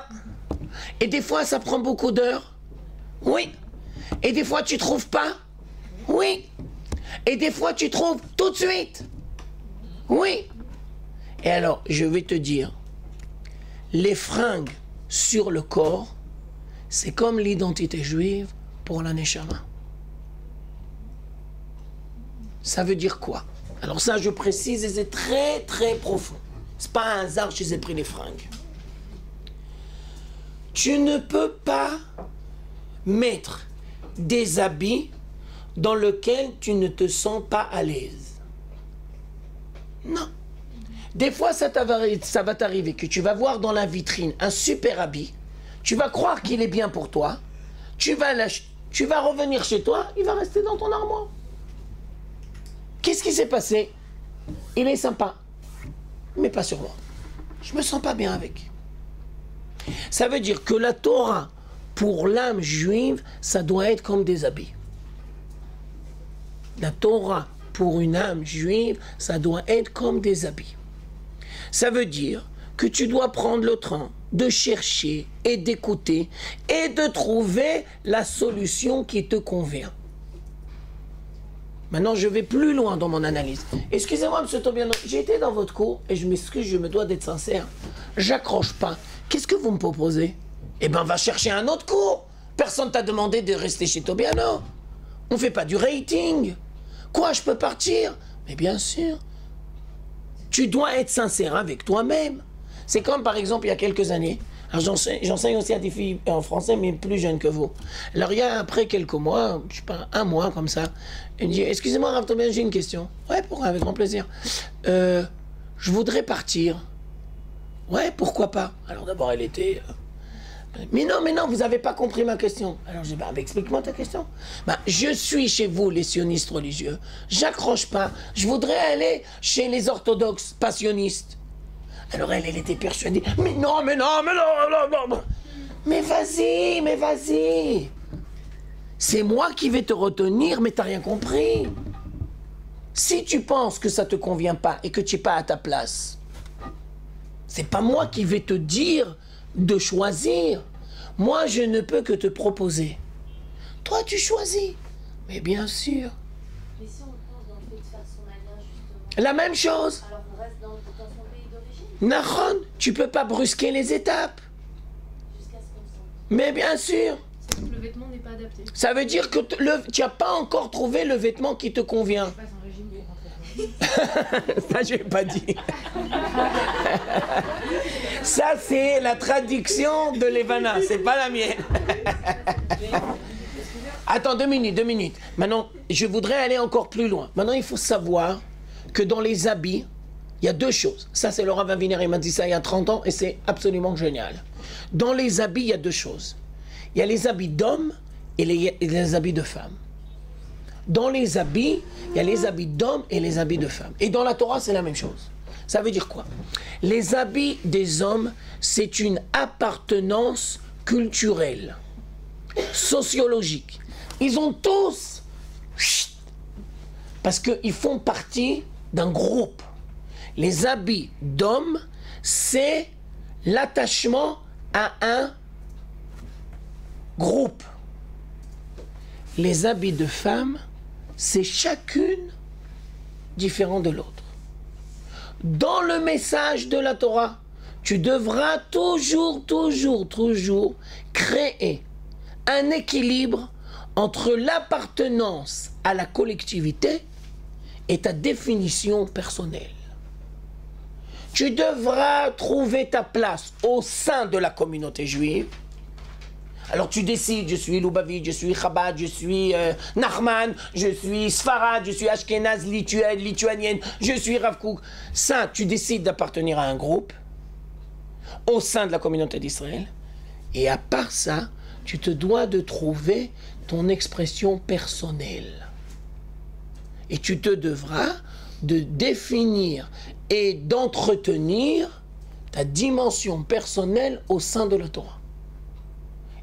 Et des fois, ça prend beaucoup d'heures? Oui. Et des fois, tu trouves pas? Oui. Et des fois, tu trouves tout de suite? Oui. Et alors, je vais te dire, les fringues sur le corps, c'est comme l'identité juive pour la Neshama. Ça veut dire quoi? Alors ça, je précise, et c'est très très profond. C'est pas un hasard que je les ai pris les fringues. Tu ne peux pas mettre des habits dans lesquels tu ne te sens pas à l'aise. Non. Des fois, ça va t'arriver que tu vas voir dans la vitrine un super habit, tu vas croire qu'il est bien pour toi, tu vas revenir chez toi, il va rester dans ton armoire. Qu'est-ce qui s'est passé? Il est sympa, mais pas sur moi. Je me sens pas bien avec. Ça veut dire que la Torah, pour l'âme juive, ça doit être comme des habits. La Torah, pour une âme juive, ça doit être comme des habits. Ça veut dire que tu dois prendre le temps de chercher et d'écouter et de trouver la solution qui te convient. Maintenant, je vais plus loin dans mon analyse. Excusez-moi, M. Tobiano, j'ai été dans votre cours et je m'excuse, je me dois d'être sincère. J'accroche pas. Qu'est-ce que vous me proposez? Eh ben, va chercher un autre cours. Personne t'a demandé de rester chez Tobiano. On fait pas du rating. Quoi, je peux partir? Mais bien sûr. Tu dois être sincère avec toi-même. C'est comme, par exemple, il y a quelques années, j'enseigne aussi à des filles en français, mais plus jeunes que vous. Alors, il y a après quelques mois, je sais pas, un mois comme ça, elle me dit, excusez-moi, Rav Tobiano, j'ai une question. Ouais, pourquoi? Avec grand plaisir. Je voudrais partir. Ouais, pourquoi pas? Alors d'abord, elle était... mais non, vous n'avez pas compris ma question. Alors j'ai dit, bah, explique-moi ta question. Bah, je suis chez vous, les sionistes religieux. J'accroche pas. Je voudrais aller chez les orthodoxes passionnistes. Alors elle était persuadée. Mais non. Mais vas-y. C'est moi qui vais te retenir, mais t'as rien compris. Si tu penses que ça te convient pas et que tu n'es pas à ta place, c'est pas moi qui vais te dire de choisir. Moi, je ne peux que te proposer. Toi, tu choisis. Mais bien sûr. Mais si on pense dans le fait de faire son alliance, justement. La même chose. Alors on reste dans son pays d'origine. Nahon, tu peux pas brusquer les étapes. Jusqu'à ce qu'on sente. Mais bien sûr. C'est que le vêtement n'est pas adapté. Ça veut dire que tu n'as pas encore trouvé le vêtement qui te convient. Je passe un régime pour rentrer. Ça, je l'ai pas dit. Ça, c'est la traduction de Levana, c'est pas la mienne. Attends, 2 minutes. Maintenant, je voudrais aller encore plus loin. Maintenant, il faut savoir que dans les habits, il y a 2 choses. Ça, c'est Laura Vaviner, il m'a dit ça il y a 30 ans et c'est absolument génial. Dans les habits, il y a 2 choses. Il y a les habits d'hommes et les habits de femmes. Dans les habits, il y a les habits d'hommes et les habits de femmes. Et dans la Torah, c'est la même chose. Ça veut dire quoi? Les habits des hommes, c'est une appartenance culturelle, sociologique. Ils ont tous... parce qu'ils font partie d'un groupe. Les habits d'hommes, c'est l'attachement à un groupe. Les habits de femmes, c'est chacune différente de l'autre. Dans le message de la Torah, tu devras toujours créer un équilibre entre l'appartenance à la collectivité et ta définition personnelle. Tu devras trouver ta place au sein de la communauté juive Alors tu décides, je suis Lubavitch, je suis Chabad, je suis Nachman, je suis Sfarad, je suis Ashkenaz, lituanienne, je suis Rav Kook. Ça, tu décides d'appartenir à un groupe au sein de la communauté d'Israël. Et à part ça, tu te dois de trouver ton expression personnelle. Et tu te devras de définir et d'entretenir ta dimension personnelle au sein de la Torah.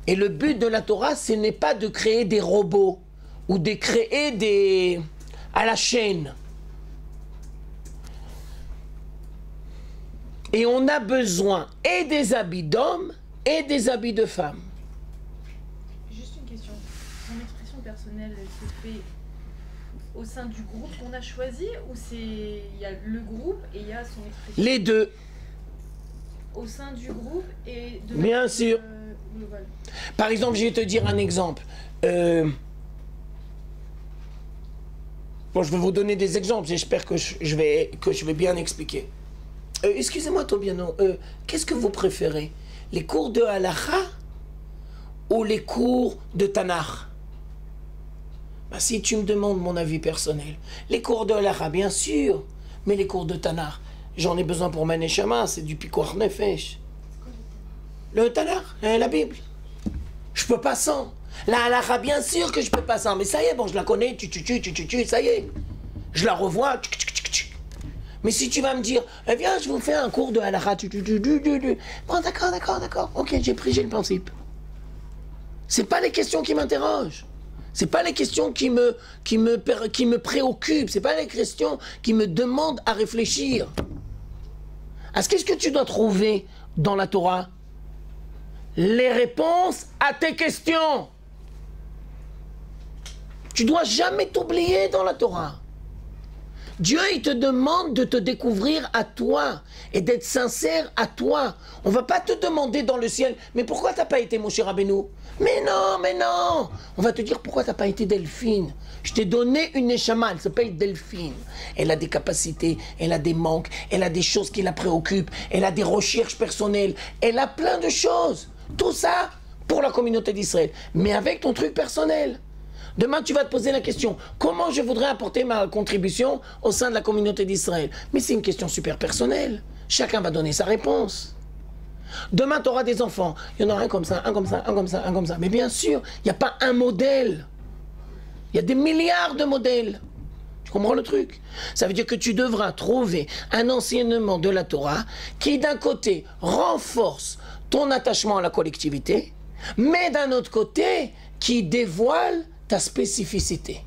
Et le but de la Torah, ce n'est pas de créer des robots ou de créer des... à la chaîne. Et on a besoin et des habits d'hommes et des habits de femmes. Juste une question. Son expression personnelle, elle se fait au sein du groupe qu'on a choisi ou c'est il y a le groupe et il y a son expression? Les deux. Au sein du groupe et de Bien sûr. Global. Par exemple, je vais te dire un exemple. Bon, je vais vous donner des exemples. J'espère que je vais bien expliquer. Excusez-moi, Tobiano. Qu'est-ce que vous préférez? Les cours de Halakha ou les cours de Tanakh? Bah, si tu me demandes mon avis personnel, les cours de Halakha, bien sûr, mais les cours de Tanakh, j'en ai besoin pour ma neshama, c'est du pikuach nefesh. Le Tanakh, la Bible. Je peux pas sans. La Halakha, bien sûr que je peux pas sans, mais ça y est, bon, je la connais, ça y est. Je la revois, mais si tu vas me dire, eh viens, je vous fais un cours de Halakha, bon, d'accord, ok, j'ai le principe. C'est pas les questions qui m'interrogent. C'est pas les questions qui me préoccupent. C'est pas les questions qui me demandent à réfléchir. Qu'est-ce que tu dois trouver dans la Torah? Les réponses à tes questions. Tu dois jamais t'oublier dans la Torah. Dieu, il te demande de te découvrir à toi et d'être sincère à toi. On va pas te demander dans le ciel, mais pourquoi t'as pas été Moshe Rabbeinu? Mais non. On va te dire pourquoi t'as pas été Delphine. Je t'ai donné une neshama, elle s'appelle Delphine. Elle a des capacités, elle a des manques, elle a des choses qui la préoccupent, elle a des recherches personnelles, elle a plein de choses. Tout ça pour la communauté d'Israël, mais avec ton truc personnel. Demain, tu vas te poser la question, comment je voudrais apporter ma contribution au sein de la communauté d'Israël? Mais c'est une question super personnelle. Chacun va donner sa réponse. Demain, tu auras des enfants. Il y en aura un comme ça, un comme ça, un comme ça, un comme ça. Mais bien sûr, il n'y a pas un modèle. Il y a des milliards de modèles. Tu comprends le truc? Ça veut dire que tu devras trouver un enseignement de la Torah qui, d'un côté, renforce ton attachement à la collectivité, mais d'un autre côté, qui dévoile ta spécificité.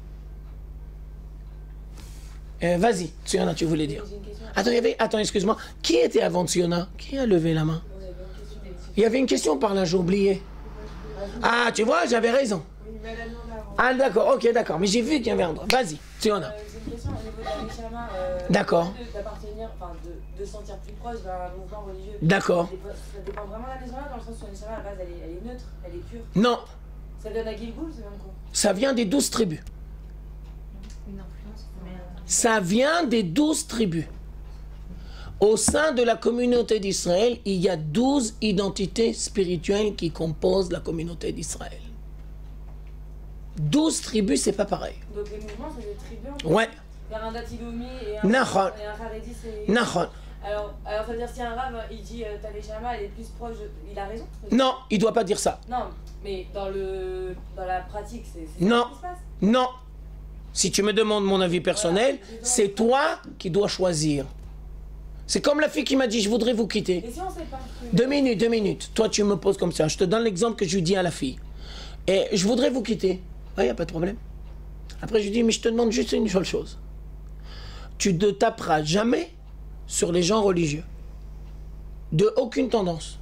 Vas-y, Tsiona, tu voulais dire. Attends, excuse-moi. Qui était avant Tsiona? Qui a levé la main? Il y avait une question par là, j'ai oublié. Ah, tu vois, j'avais raison. Ah, d'accord, ok, d'accord. Mais j'ai vu qu'il y avait un droit. Vas-y, Tsiona. C'est une question au niveau de la Neshama. D'accord. D'appartenir, enfin, de se sentir plus proche d'un mouvement religieux. D'accord. Ça dépend vraiment de la Neshama, dans le sens où la Neshama, à la base, elle est neutre, elle est pure. Non. Ça vient à Gilgoul, ça vient de quoi? Ça vient des 12 tribus. Ça vient des 12 tribus. Au sein de la communauté d'Israël, il y a 12 identités spirituelles qui composent la communauté d'Israël. 12 tribus, c'est pas pareil. Donc les mouvements, c'est des tribus? Ouais. Il y a un Datilomi et un Haredi, c'est... Nahon. Alors, ça veut dire si un rave, il dit ta Neshama, elle est plus proche de... Il a raison? Non, il doit pas dire ça. Non, mais dans la pratique, c'est non. ça qui se passe? Non. Si tu me demandes mon avis personnel, voilà, c'est toi qui dois choisir. C'est comme la fille qui m'a dit, je voudrais vous quitter. Et si on sait pas? 2 minutes. Toi, tu me poses comme ça. Je te donne l'exemple que je lui dis à la fille. Et je voudrais vous quitter. Oui, il n'y a pas de problème. Après, je lui dis, mais je te demande juste une seule chose. Tu ne taperas jamais sur les gens religieux. De aucune tendance.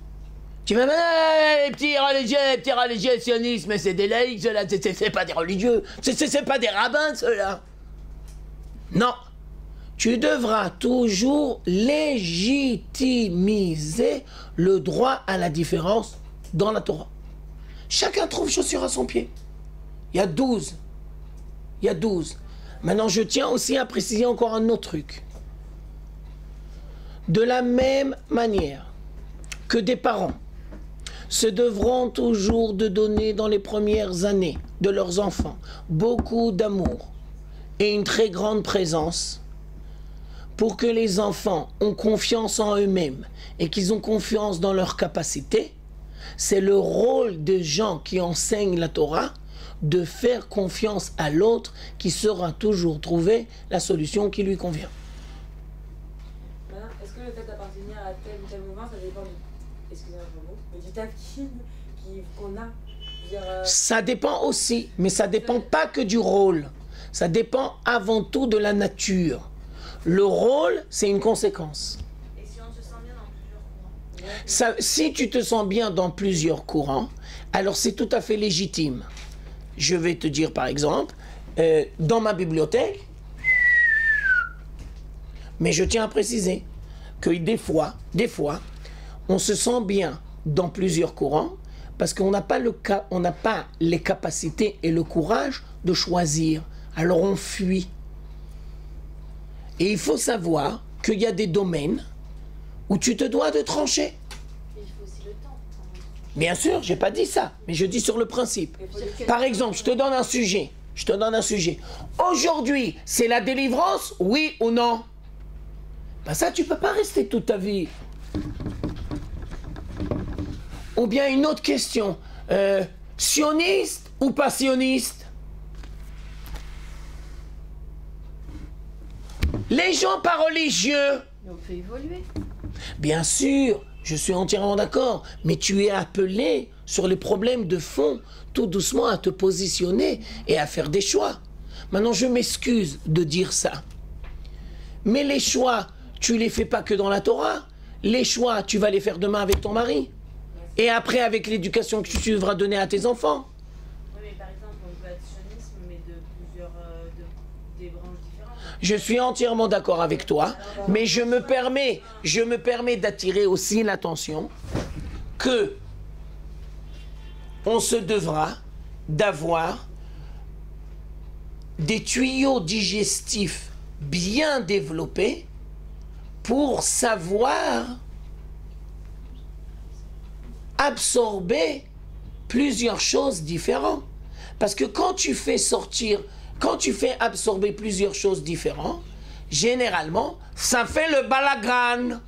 Tu vas me dire, les petits religieux sionistes, mais c'est des laïcs, ceux-là, c'est pas des religieux. C'est pas des rabbins, ceux-là. Non. Tu devras toujours légitimiser le droit à la différence dans la Torah. Chacun trouve chaussure à son pied. Il y a 12. Maintenant, je tiens aussi à préciser encore un autre truc. De la même manière que des parents se devront toujours de donner dans les premières années de leurs enfants beaucoup d'amour et une très grande présence pour que les enfants ont confiance en eux-mêmes et qu'ils ont confiance dans leurs capacités. C'est le rôle des gens qui enseignent la Torah de faire confiance à l'autre qui saura toujours trouver la solution qui lui convient. Maintenant, est-ce que le fait d'appartenir à tel ou tel mouvement, ça dépend excusez-moi le mot, mais du tafkid qu'on a? Je veux dire, Ça dépend aussi, mais ça dépend pas que du rôle. Ça dépend avant tout de la nature. Le rôle, c'est une conséquence. Et si on se sent bien dans plusieurs courants? Si tu te sens bien dans plusieurs courants, alors c'est tout à fait légitime. Je vais te dire par exemple, dans ma bibliothèque, mais je tiens à préciser que des fois, on se sent bien dans plusieurs courants parce qu'on n'a pas les capacités et le courage de choisir. Alors on fuit. Et il faut savoir qu'il y a des domaines où tu te dois de trancher. Mais il faut aussi le temps. Bien sûr, j'ai pas dit ça, mais je dis sur le principe. Par exemple, je te donne un sujet. Aujourd'hui, c'est la délivrance, oui ou non? Ben ça, tu peux pas rester toute ta vie. Ou bien une autre question. Sioniste ou pas sioniste? Les gens pas religieux. Mais on peut évoluer. Bien sûr, je suis entièrement d'accord, mais tu es appelé sur les problèmes de fond, tout doucement à te positionner et à faire des choix. Maintenant, je m'excuse de dire ça. Mais les choix, tu les fais pas que dans la Torah. Les choix, tu vas les faire demain avec ton mari. Et après, avec l'éducation que tu devras donner à tes enfants. Oui, mais par exemple, on peut être sioniste, mais de plusieurs des branches différentes. Je suis entièrement d'accord avec toi, mais je me permets d'attirer aussi l'attention que on se devra d'avoir des tuyaux digestifs bien développés pour savoir absorber plusieurs choses différentes. Parce que quand tu fais absorber plusieurs choses différentes, généralement, ça fait le balagan.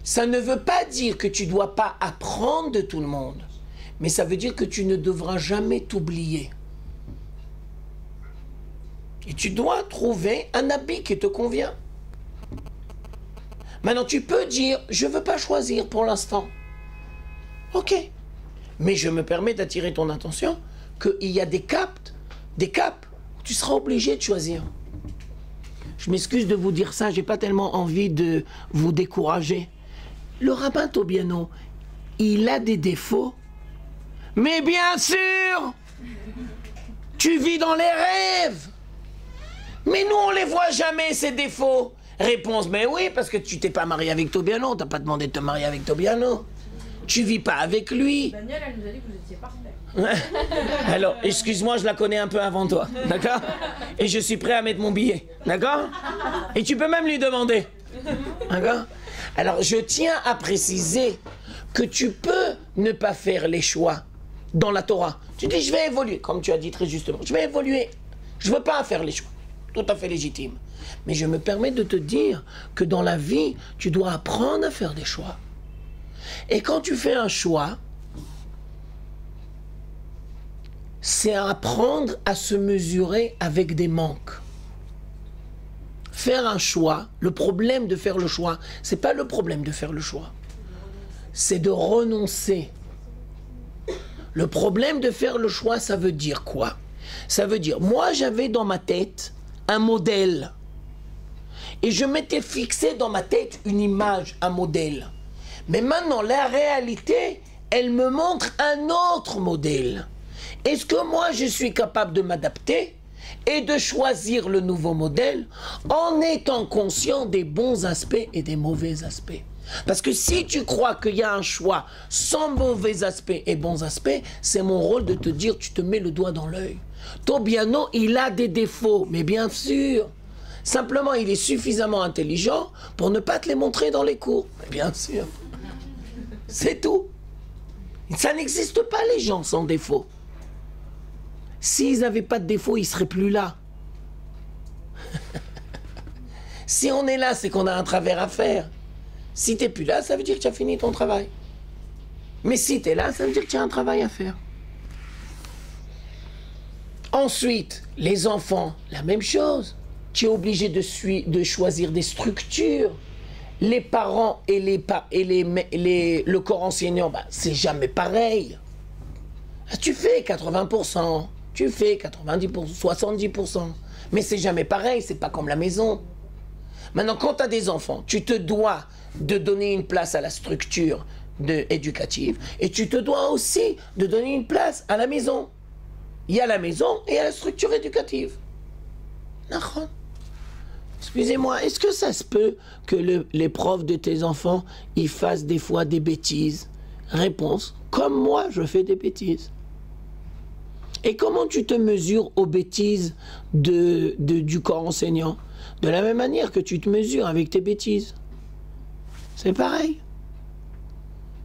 Ça ne veut pas dire que tu ne dois pas apprendre de tout le monde, mais ça veut dire que tu ne devras jamais t'oublier. Et tu dois trouver un habit qui te convient. Maintenant, tu peux dire, je ne veux pas choisir pour l'instant. Ok. Mais je me permets d'attirer ton attention qu'il y a des caps où tu seras obligé de choisir. Je m'excuse de vous dire ça, j'ai pas tellement envie de vous décourager. Le rabbin Tobiano, il a des défauts. Mais bien sûr, tu vis dans les rêves. Mais nous, on les voit jamais, ces défauts. Réponse, mais oui, parce que tu t'es pas marié avec Tobiano, t'as pas demandé de te marier avec Tobiano. Tu vis pas avec lui. Daniel, elle nous a dit que vous étiez parfait. Alors, excuse-moi, je la connais un peu avant toi, d'accord? Et je suis prêt à mettre mon billet, d'accord? Et tu peux même lui demander, d'accord? Alors, je tiens à préciser que tu peux ne pas faire les choix dans la Torah. Tu dis, je vais évoluer, comme tu as dit très justement, je vais évoluer. Je veux pas faire les choix. Tout à fait légitime. Mais je me permets de te dire que dans la vie, tu dois apprendre à faire des choix. Et quand tu fais un choix, c'est apprendre à se mesurer avec des manques. Faire un choix, le problème de faire le choix, c'est pas le problème de faire le choix. C'est de renoncer. Le problème de faire le choix, ça veut dire quoi? Ça veut dire, moi j'avais dans ma tête un modèle. Et je m'étais fixé dans ma tête une image, un modèle. Mais maintenant, la réalité, elle me montre un autre modèle. Est-ce que moi, je suis capable de m'adapter et de choisir le nouveau modèle en étant conscient des bons aspects et des mauvais aspects? Parce que si tu crois qu'il y a un choix sans mauvais aspects et bons aspects, c'est mon rôle de te dire, tu te mets le doigt dans l'œil. Tobiano, il a des défauts, mais bien sûr, Simplement, il est suffisamment intelligent pour ne pas te les montrer dans les cours. Mais bien sûr. C'est tout. Ça n'existe pas, les gens sans défaut. S'ils n'avaient pas de défaut, ils ne seraient plus là. Si on est là, c'est qu'on a un travers à faire. Si tu n'es plus là, ça veut dire que tu as fini ton travail. Mais si tu es là, ça veut dire que tu as un travail à faire. Ensuite, les enfants, la même chose. Tu es obligé de choisir des structures. Les parents et le corps enseignant, c'est jamais pareil. Tu fais 80%, tu fais 90%, 70%. Mais c'est jamais pareil, c'est pas comme la maison. Maintenant, quand tu as des enfants, tu te dois de donner une place à la structure éducative et tu te dois aussi de donner une place à la maison. Il y a la maison et il y a la structure éducative. Excusez-moi, est-ce que ça se peut que les profs de tes enfants, ils fassent des fois des bêtises? Réponse, comme moi, je fais des bêtises. Et comment tu te mesures aux bêtises du corps enseignant? De la même manière que tu te mesures avec tes bêtises. C'est pareil.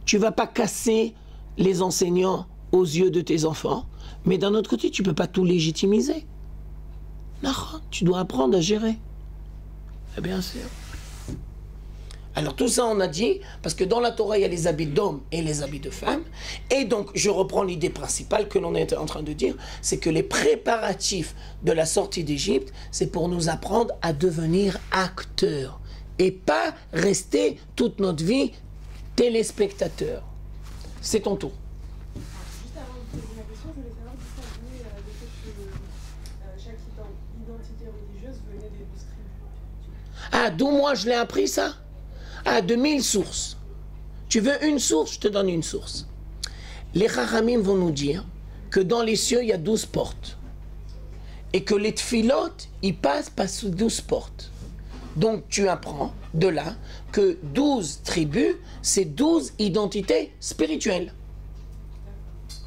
Tu ne vas pas casser les enseignants aux yeux de tes enfants, mais d'un autre côté, tu ne peux pas tout légitimiser. Non, tu dois apprendre à gérer. Et bien sûr. Alors tout ça on a dit, parce que dans la Torah il y a les habits d'hommes et les habits de femmes, et donc je reprends l'idée principale que l'on est en train de dire, c'est que les préparatifs de la sortie d'Égypte, c'est pour nous apprendre à devenir acteurs, et pas rester toute notre vie téléspectateurs. C'est ton tour. Juste avant de poser ma question, je voulais savoir d'où ça venait le fait que chaque identité religieuse venait des 12 tribus. Ah, d'où moi je l'ai appris ça? Ah, de 1000 sources. Tu veux une source, je te donne une source. Les Chachamim vont nous dire que dans les cieux, il y a 12 portes. Et que les tfilotes, ils passent par sous 12 portes. Donc tu apprends de là que 12 tribus, c'est 12 identités spirituelles.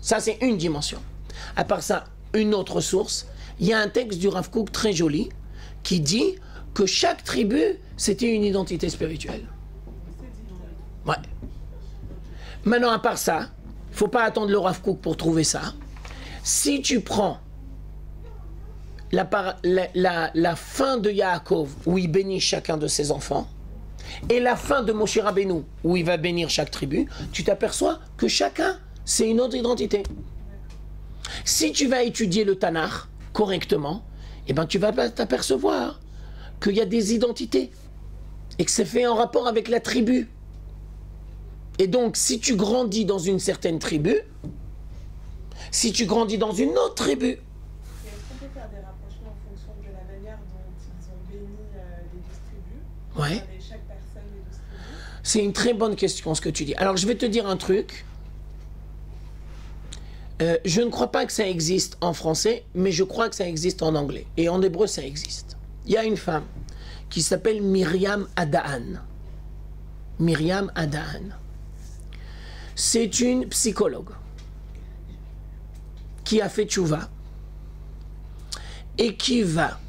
Ça, c'est une dimension. À part ça, une autre source, il y a un texte du Rav Kook très joli qui dit que chaque tribu, c'était une identité spirituelle. Ouais. Maintenant, à part ça, il ne faut pas attendre le Rav Kook pour trouver ça. Si tu prends la fin de Yaakov, où il bénit chacun de ses enfants, et la fin de Moshe Rabbeinu, où il va bénir chaque tribu, tu t'aperçois que chacun, c'est une autre identité. Si tu vas étudier le Tanakh correctement, eh ben, tu vas t'apercevoir qu'il y a des identités et que c'est fait en rapport avec la tribu. Et donc, si tu grandis dans une certaine tribu, si tu grandis dans une autre tribu, Et est-ce qu'on peut faire des rapprochements en fonction de la manière dont ils ont béni les 12 tribus? ouais, Avec chaque personne des 12 tribus? c'est une très bonne question ce que tu dis. Alors, je vais te dire un truc. Je ne crois pas que ça existe en français, mais je crois que ça existe en anglais. Et en hébreu, ça existe. Il y a une femme qui s'appelle Myriam Adaan. Myriam Adaan. C'est une psychologue qui a fait tchouva et qui va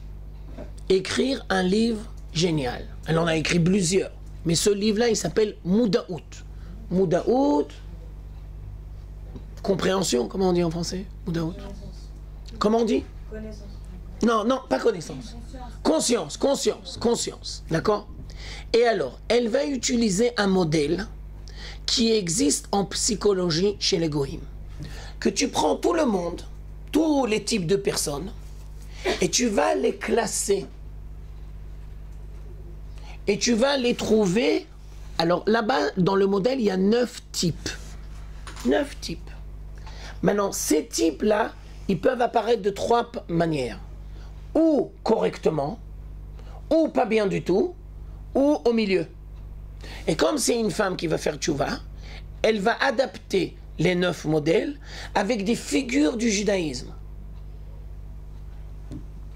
écrire un livre génial. Elle en a écrit plusieurs, mais ce livre-là, il s'appelle Moudaout. Moudaout, compréhension, comment on dit en français? Moudaout. Comment on dit? Connaissance. Non, non, pas connaissance. Conscience, conscience, conscience. D'accord? Et alors, elle va utiliser un modèle qui existe en psychologie chez les Goïm. Que tu prends tout le monde, tous les types de personnes, et tu vas les classer. Et tu vas les trouver. Alors là-bas, dans le modèle, il y a 9 types. 9 types. Maintenant, ces types-là, ils peuvent apparaître de 3 manières. Ou correctement, ou pas bien du tout, ou au milieu. Et comme c'est une femme qui va faire tchouva, elle va adapter les 9 modèles avec des figures du judaïsme.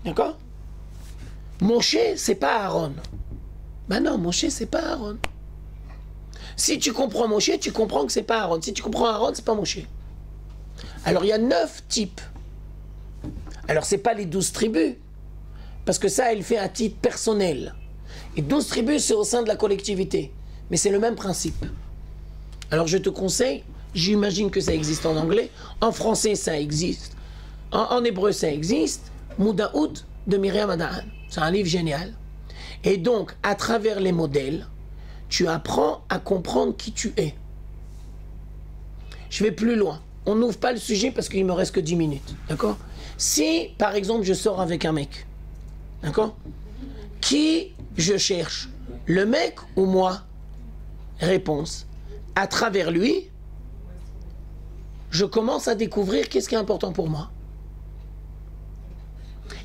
D'accord? Moshe, c'est pas Aaron. Ben non, Moshe, c'est pas Aaron. Si tu comprends Moshe, tu comprends que c'est pas Aaron. Si tu comprends Aaron, c'est pas Moshe. Alors il y a 9 types. Alors c'est pas les 12 tribus, parce que ça, elle fait à titre personnel. Et 12 tribus, c'est au sein de la collectivité. Mais c'est le même principe. Alors je te conseille, j'imagine que ça existe en anglais, en français ça existe, en hébreu ça existe, Moudaout de Myriam Adaan. C'est un livre génial. Et donc, à travers les modèles, tu apprends à comprendre qui tu es. Je vais plus loin. On n'ouvre pas le sujet parce qu'il me reste que 10 minutes. D'accord? Si, par exemple, je sors avec un mec, d'accord? Qui je cherche? Le mec ou moi? Réponse. À travers lui, je commence à découvrir qu'est-ce qui est important pour moi.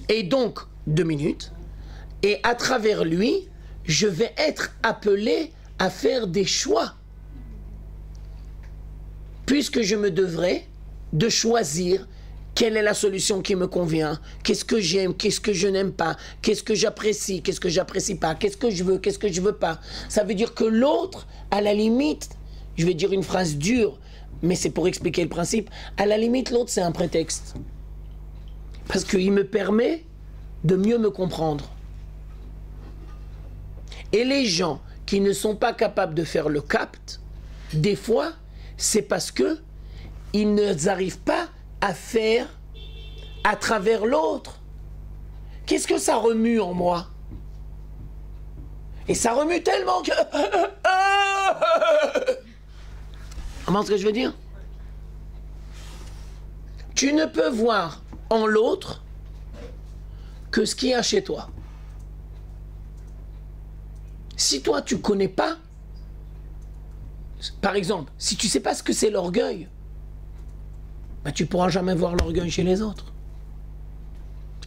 Et donc, 2 minutes. Et à travers lui, je vais être appelé à faire des choix. Puisque je me devrais de choisir quelle est la solution qui me convient, qu'est-ce que j'aime, qu'est-ce que je n'aime pas, qu'est-ce que j'apprécie pas, qu'est-ce que je veux pas. Ça veut dire que l'autre, à la limite, je vais dire une phrase dure, mais c'est pour expliquer le principe, à la limite, l'autre, c'est un prétexte. Parce qu'il me permet de mieux me comprendre. Et les gens qui ne sont pas capables de faire le CAPT, des fois, c'est parce que ils n'arrivent pas à faire à travers l'autre. Qu'est-ce que ça remue en moi? Et ça remue tellement que... Comment est-ce que je veux dire? Tu ne peux voir en l'autre que ce qu'il y a chez toi. Si toi, tu ne connais pas, par exemple, si tu ne sais pas ce que c'est l'orgueil, ben, tu ne pourras jamais voir l'orgueil chez les autres.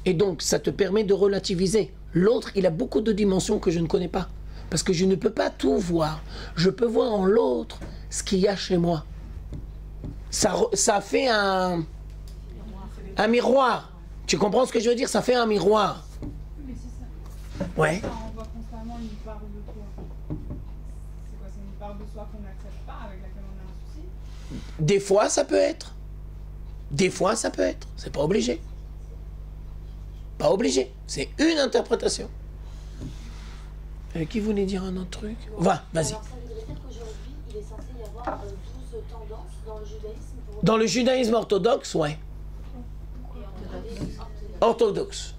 Et donc, ça te permet de relativiser. L'autre, il a beaucoup de dimensions que je ne connais pas. Parce que je ne peux pas tout voir. Je peux voir en l'autre ce qu'il y a chez moi. Ça fait un miroir. Tu comprends ce que je veux dire? Ça fait un miroir. Mais c'est ça. Ouais. Ça envoie constamment une part de toi. C'est quoi? C'est une part de soi qu'on n'accepte pas, avec laquelle on a un souci? Des fois, ça peut être. Des fois, ça peut être. C'est pas obligé. Pas obligé. C'est une interprétation. Qui voulait dire un autre truc? Va, vas-y. Alors ça voudrait dire qu'aujourd'hui, il est censé y avoir 12 tendances dans le judaïsme pour... Dans le judaïsme orthodoxe, ouais. Orthodoxe.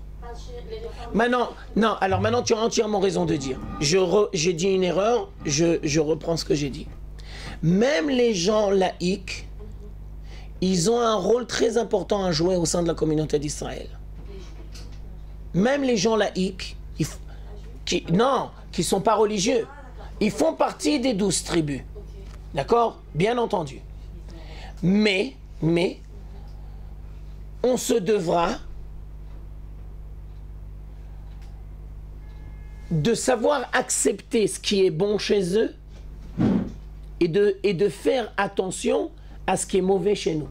Maintenant, non, alors maintenant tu as entièrement raison de dire. J'ai dit une erreur, je reprends ce que j'ai dit. Même les gens laïcs, ils ont un rôle très important à jouer au sein de la communauté d'Israël. Même les gens laïcs, qui ne sont pas religieux, ils font partie des 12 tribus. D'accord? Bien entendu. Mais, on se devra de savoir accepter ce qui est bon chez eux et de faire attention à ce qui est mauvais chez nous.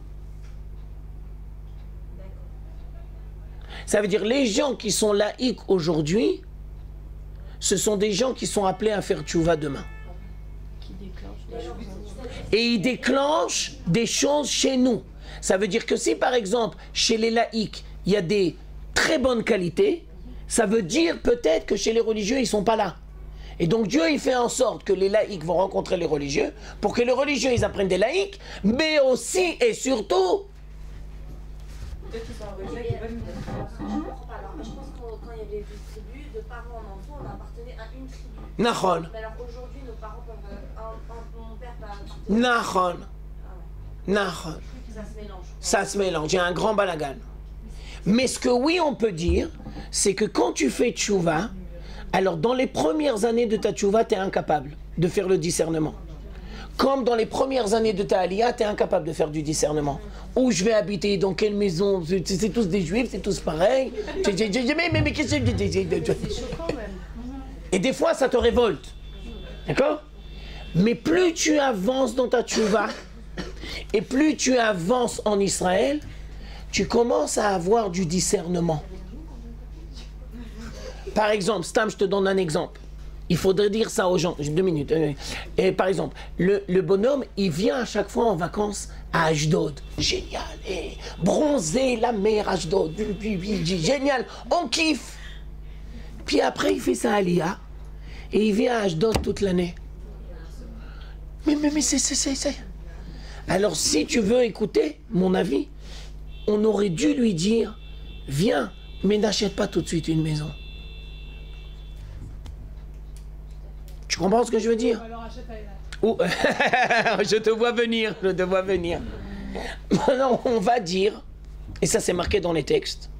Ça veut dire les gens qui sont laïcs aujourd'hui, ce sont des gens qui sont appelés à faire tchouva demain. Et ils déclenchent des choses chez nous. Ça veut dire que si par exemple chez les laïcs il y a des très bonnes qualités, ça veut dire peut-être que chez les religieux ils ne sont pas là. Et donc Dieu il fait en sorte que les laïcs vont rencontrer les religieux pour que les religieux ils apprennent des laïcs, mais aussi et surtout... Peut-être qu'ils sont en rejet, qu'ils veulent nous Alors, je comprends pas. Alors, je pense que quand il y avait 12 tribus, de parents en enfants, on appartenait à une tribu. Nahon. Mais alors aujourd'hui, nos parents peuvent... mon père va... Nahon. Nahon. Ça se mélange. Ça se mélange, il y a un grand balagan. Mais ce que oui on peut dire, c'est que quand tu fais tchouva, alors dans les premières années de ta tchouva, tu es incapable de faire le discernement. Comme dans les premières années de ta aliyah, tu es incapable de faire du discernement. Où je vais habiter, dans quelle maison, c'est tous des juifs, c'est tous pareils. Mais qu'est-ce que c'est choquant même. Et des fois ça te révolte. D'accord? Mais plus tu avances dans ta tchouva, et plus tu avances en Israël, tu commences à avoir du discernement. Par exemple, Stam, je te donne un exemple. Il faudrait dire ça aux gens. J'ai 2 minutes. Et par exemple, le bonhomme, il vient à chaque fois en vacances à Ashdod. Génial. Et bronzé, la mer Ashdod. Génial. On kiffe. Puis après, il fait sa Aliyah. Et il vient à Ashdod toute l'année. Mais c'est... Alors, si tu veux écouter mon avis, on aurait dû lui dire, viens, mais n'achète pas tout de suite une maison. Tu comprends ce que je veux dire? Alors achète à Elat. Oh, je te vois venir, je te vois venir. Maintenant, on va dire, et ça c'est marqué dans les textes,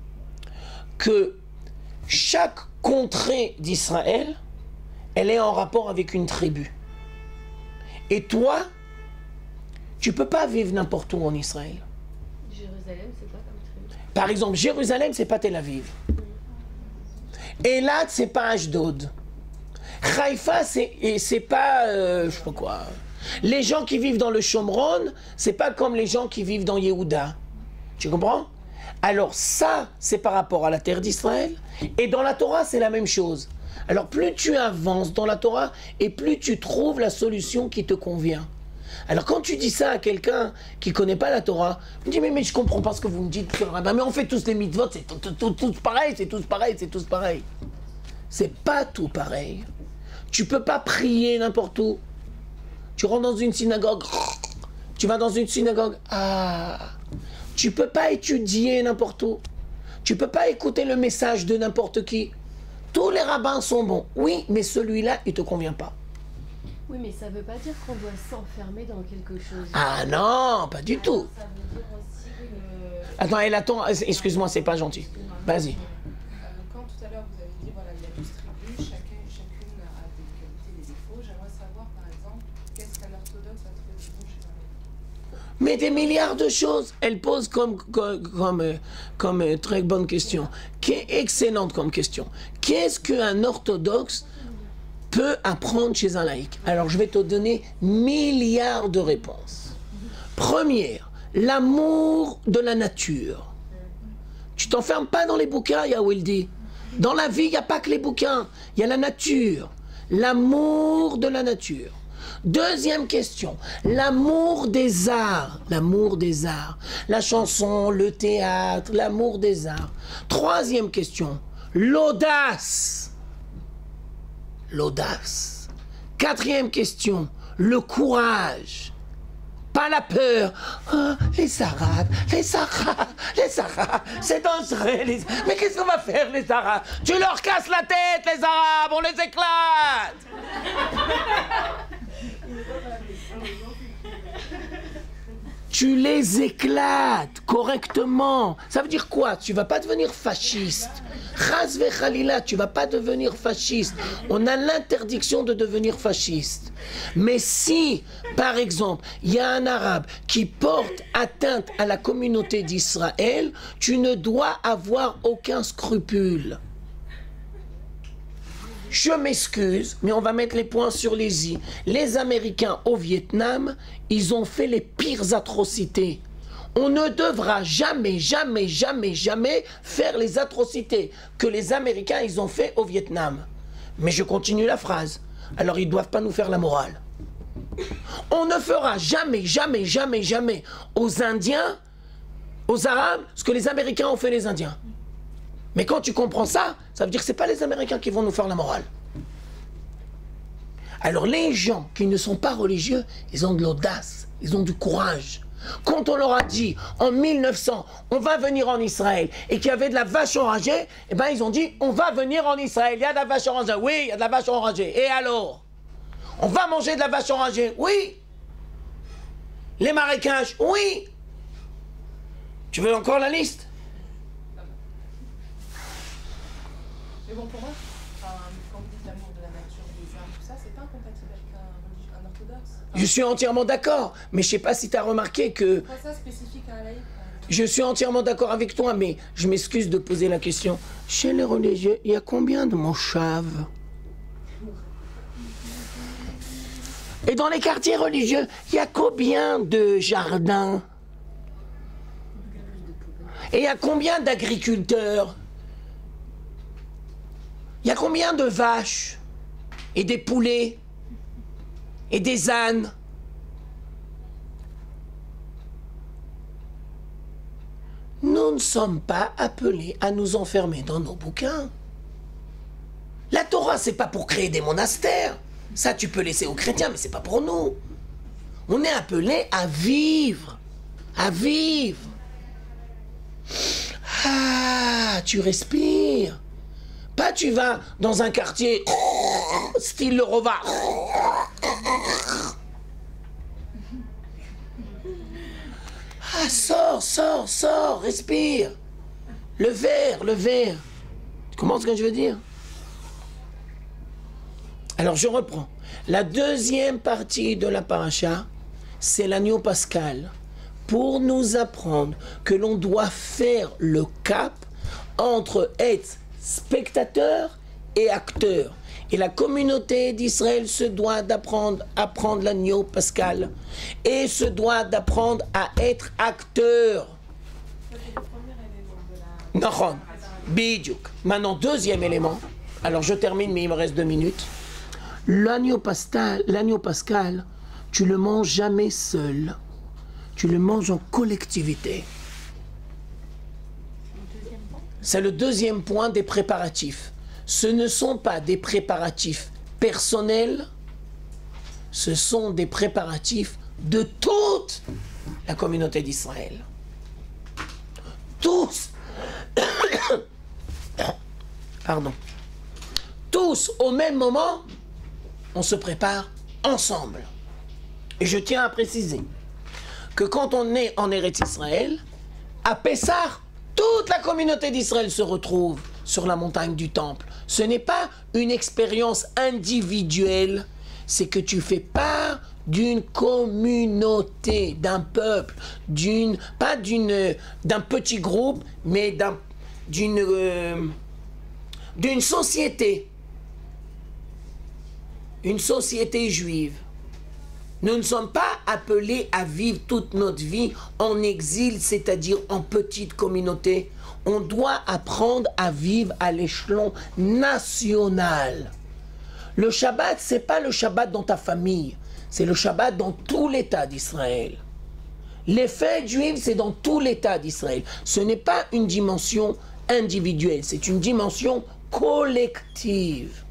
que chaque contrée d'Israël, elle est en rapport avec une tribu. Et toi, tu peux pas vivre n'importe où en Israël. Jérusalem, c'est pas comme tribu. Par exemple, Jérusalem, c'est pas Tel Aviv. Elat, c'est pas Ashdod. Haïfa, c'est pas, je sais pas quoi. Les gens qui vivent dans le Shomron, c'est pas comme les gens qui vivent dans Yehuda. Tu comprends? Alors ça, c'est par rapport à la terre d'Israël. Et dans la Torah, c'est la même chose. Alors plus tu avances dans la Torah, et plus tu trouves la solution qui te convient. Alors quand tu dis ça à quelqu'un qui connaît pas la Torah, il me dit mais je comprends pas ce que vous me dites, mais on fait tous les mitzvot, c'est tous pareil, c'est tous pareil, c'est tous pareil. C'est pas tout pareil. Tu peux pas prier n'importe où. Tu rentres dans une synagogue, tu vas dans une synagogue, tu peux pas étudier n'importe où. Tu peux pas écouter le message de n'importe qui. Tous les rabbins sont bons, oui, mais celui-là, il te convient pas. Oui, mais ça veut pas dire qu'on doit s'enfermer dans quelque chose. Ah non, pas du tout. Ça veut dire aussi que... Attends, elle attend, excuse-moi, c'est pas gentil. Vas-y. Quand tout à l'heure vous avez dit, voilà, il y a 12 tribus, chacune a des qualités, des défauts. J'aimerais savoir, par exemple, qu'est-ce qu'un orthodoxe a trouvé de bon chez un Mais des milliards de choses. Elle pose comme très bonne question. Excellente comme question. Qu'est-ce qu'un orthodoxe peut apprendre chez un laïc? Alors je vais te donner milliards de réponses. Première, l'amour de la nature. Tu t'enfermes pas dans les bouquins, Yahweh. Dans la vie, il n'y a pas que les bouquins. Il y a la nature. L'amour de la nature. Deuxième question, l'amour des arts. L'amour des arts. La chanson, le théâtre, l'amour des arts. Troisième question, l'audace. L'audace. Quatrième question, le courage. Pas la peur. Ah, les Arabes, c'est dangereux. Mais qu'est-ce qu'on va faire, les Arabes? Tu leur casses la tête, les Arabes, on les éclate. Tu les éclates correctement. Ça veut dire quoi? Tu vas pas devenir fasciste. Chas vechalila, tu vas pas devenir fasciste. On a l'interdiction de devenir fasciste. Mais si, par exemple, il y a un arabe qui porte atteinte à la communauté d'Israël, tu ne dois avoir aucun scrupule. Je m'excuse, mais on va mettre les points sur les i. Les Américains au Vietnam, ils ont fait les pires atrocités. On ne devra jamais, jamais, jamais, jamais faire les atrocités que les Américains, ils ont fait au Vietnam. Mais je continue la phrase. Alors ils ne doivent pas nous faire la morale. On ne fera jamais, jamais, jamais, jamais aux Indiens, aux Arabes, ce que les Américains ont fait les Indiens. Mais quand tu comprends ça, ça veut dire que ce n'est pas les Américains qui vont nous faire la morale. Alors les gens qui ne sont pas religieux, ils ont de l'audace, ils ont du courage. Quand on leur a dit en 1900, on va venir en Israël, et qu'il y avait de la vache enragée, eh ben ils ont dit, on va venir en Israël, il y a de la vache enragée. Oui, il y a de la vache enragée. Et alors? On va manger de la vache enragée. Oui. Les marécages. Oui. Tu veux encore la liste? Mais bon, pour moi, quand vous dites l'amour de la nature, des arts, tout ça, c'est pas incompatible avec un orthodoxe. Je suis entièrement d'accord, mais je sais pas si tu as remarqué que... Pas ça spécifique à un laïc, par exemple. Je suis entièrement d'accord avec toi, mais je m'excuse de poser la question. Chez les religieux, il y a combien de moshav? Et dans les quartiers religieux, il y a combien de jardins? Et il y a combien d'agriculteurs? Il y a combien de vaches? Et des poulets? Et des ânes? Nous ne sommes pas appelés à nous enfermer dans nos bouquins. Torah, c'est pas pour créer des monastères. Ça, tu peux laisser aux chrétiens, mais c'est pas pour nous. On est appelés à vivre. À vivre. Ah, tu respires. Pas tu vas dans un quartier style le Rova. Ah, sors, respire. Le verre. Tu comprends ce que je veux dire? Alors je reprends. La deuxième partie de la paracha, c'est l'agneau pascal. Pour nous apprendre que l'on doit faire le cap entre être spectateur et acteur. Et la communauté d'Israël se doit d'apprendre à prendre l'agneau pascal et se doit d'apprendre à être acteur. Nahon, bidiouk. Maintenant, deuxième élément. Alors je termine, mais il me reste 2 minutes. L'agneau pascal, tu le manges jamais seul. Tu le manges en collectivité. C'est le deuxième point des préparatifs. Ce ne sont pas des préparatifs personnels, ce sont des préparatifs de toute la communauté d'Israël. Tous, pardon, tous au même moment, on se prépare ensemble. Et je tiens à préciser que quand on est en Eretz Israël, à Pessah, toute la communauté d'Israël se retrouve sur la montagne du Temple. Ce n'est pas une expérience individuelle, c'est que tu fais part d'une communauté, d'un peuple, pas d'un petit groupe, mais d'une société. Une société juive. Nous ne sommes pas appelés à vivre toute notre vie en exil, c'est-à-dire en petite communauté. On doit apprendre à vivre à l'échelon national. Le Shabbat, ce n'est pas le Shabbat dans ta famille, c'est le Shabbat dans tout l'État d'Israël. Les fêtes juives, c'est dans tout l'État d'Israël. Ce n'est pas une dimension individuelle, c'est une dimension collective.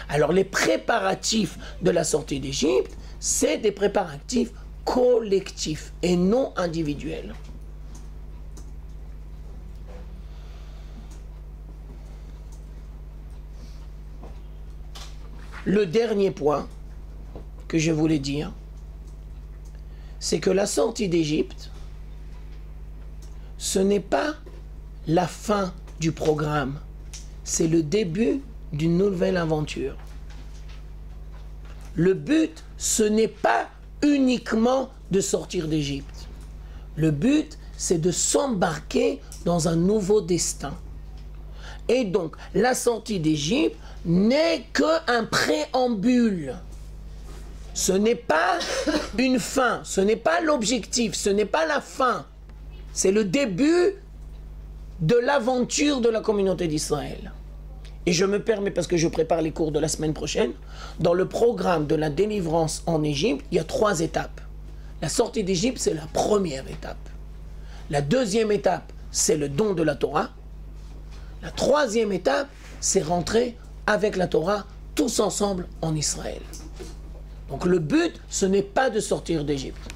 Alors les préparatifs de la sortie d'Égypte, c'est des préparatifs collectifs et non individuels. Le dernier point que je voulais dire, c'est que la sortie d'Égypte, ce n'est pas la fin du programme, c'est le début d'une nouvelle aventure. Le but, ce n'est pas uniquement de sortir d'Égypte. Le but, c'est de s'embarquer dans un nouveau destin. Et donc, la sortie d'Égypte n'est qu'un préambule. Ce n'est pas une fin, ce n'est pas l'objectif, ce n'est pas la fin. C'est le début de l'aventure de la communauté d'Israël. Et je me permets, parce que je prépare les cours de la semaine prochaine, dans le programme de la délivrance en Égypte, il y a 3 étapes. La sortie d'Égypte, c'est la première étape. La deuxième étape, c'est le don de la Torah. La troisième étape, c'est rentrer avec la Torah tous ensemble en Israël. Donc le but, ce n'est pas de sortir d'Égypte.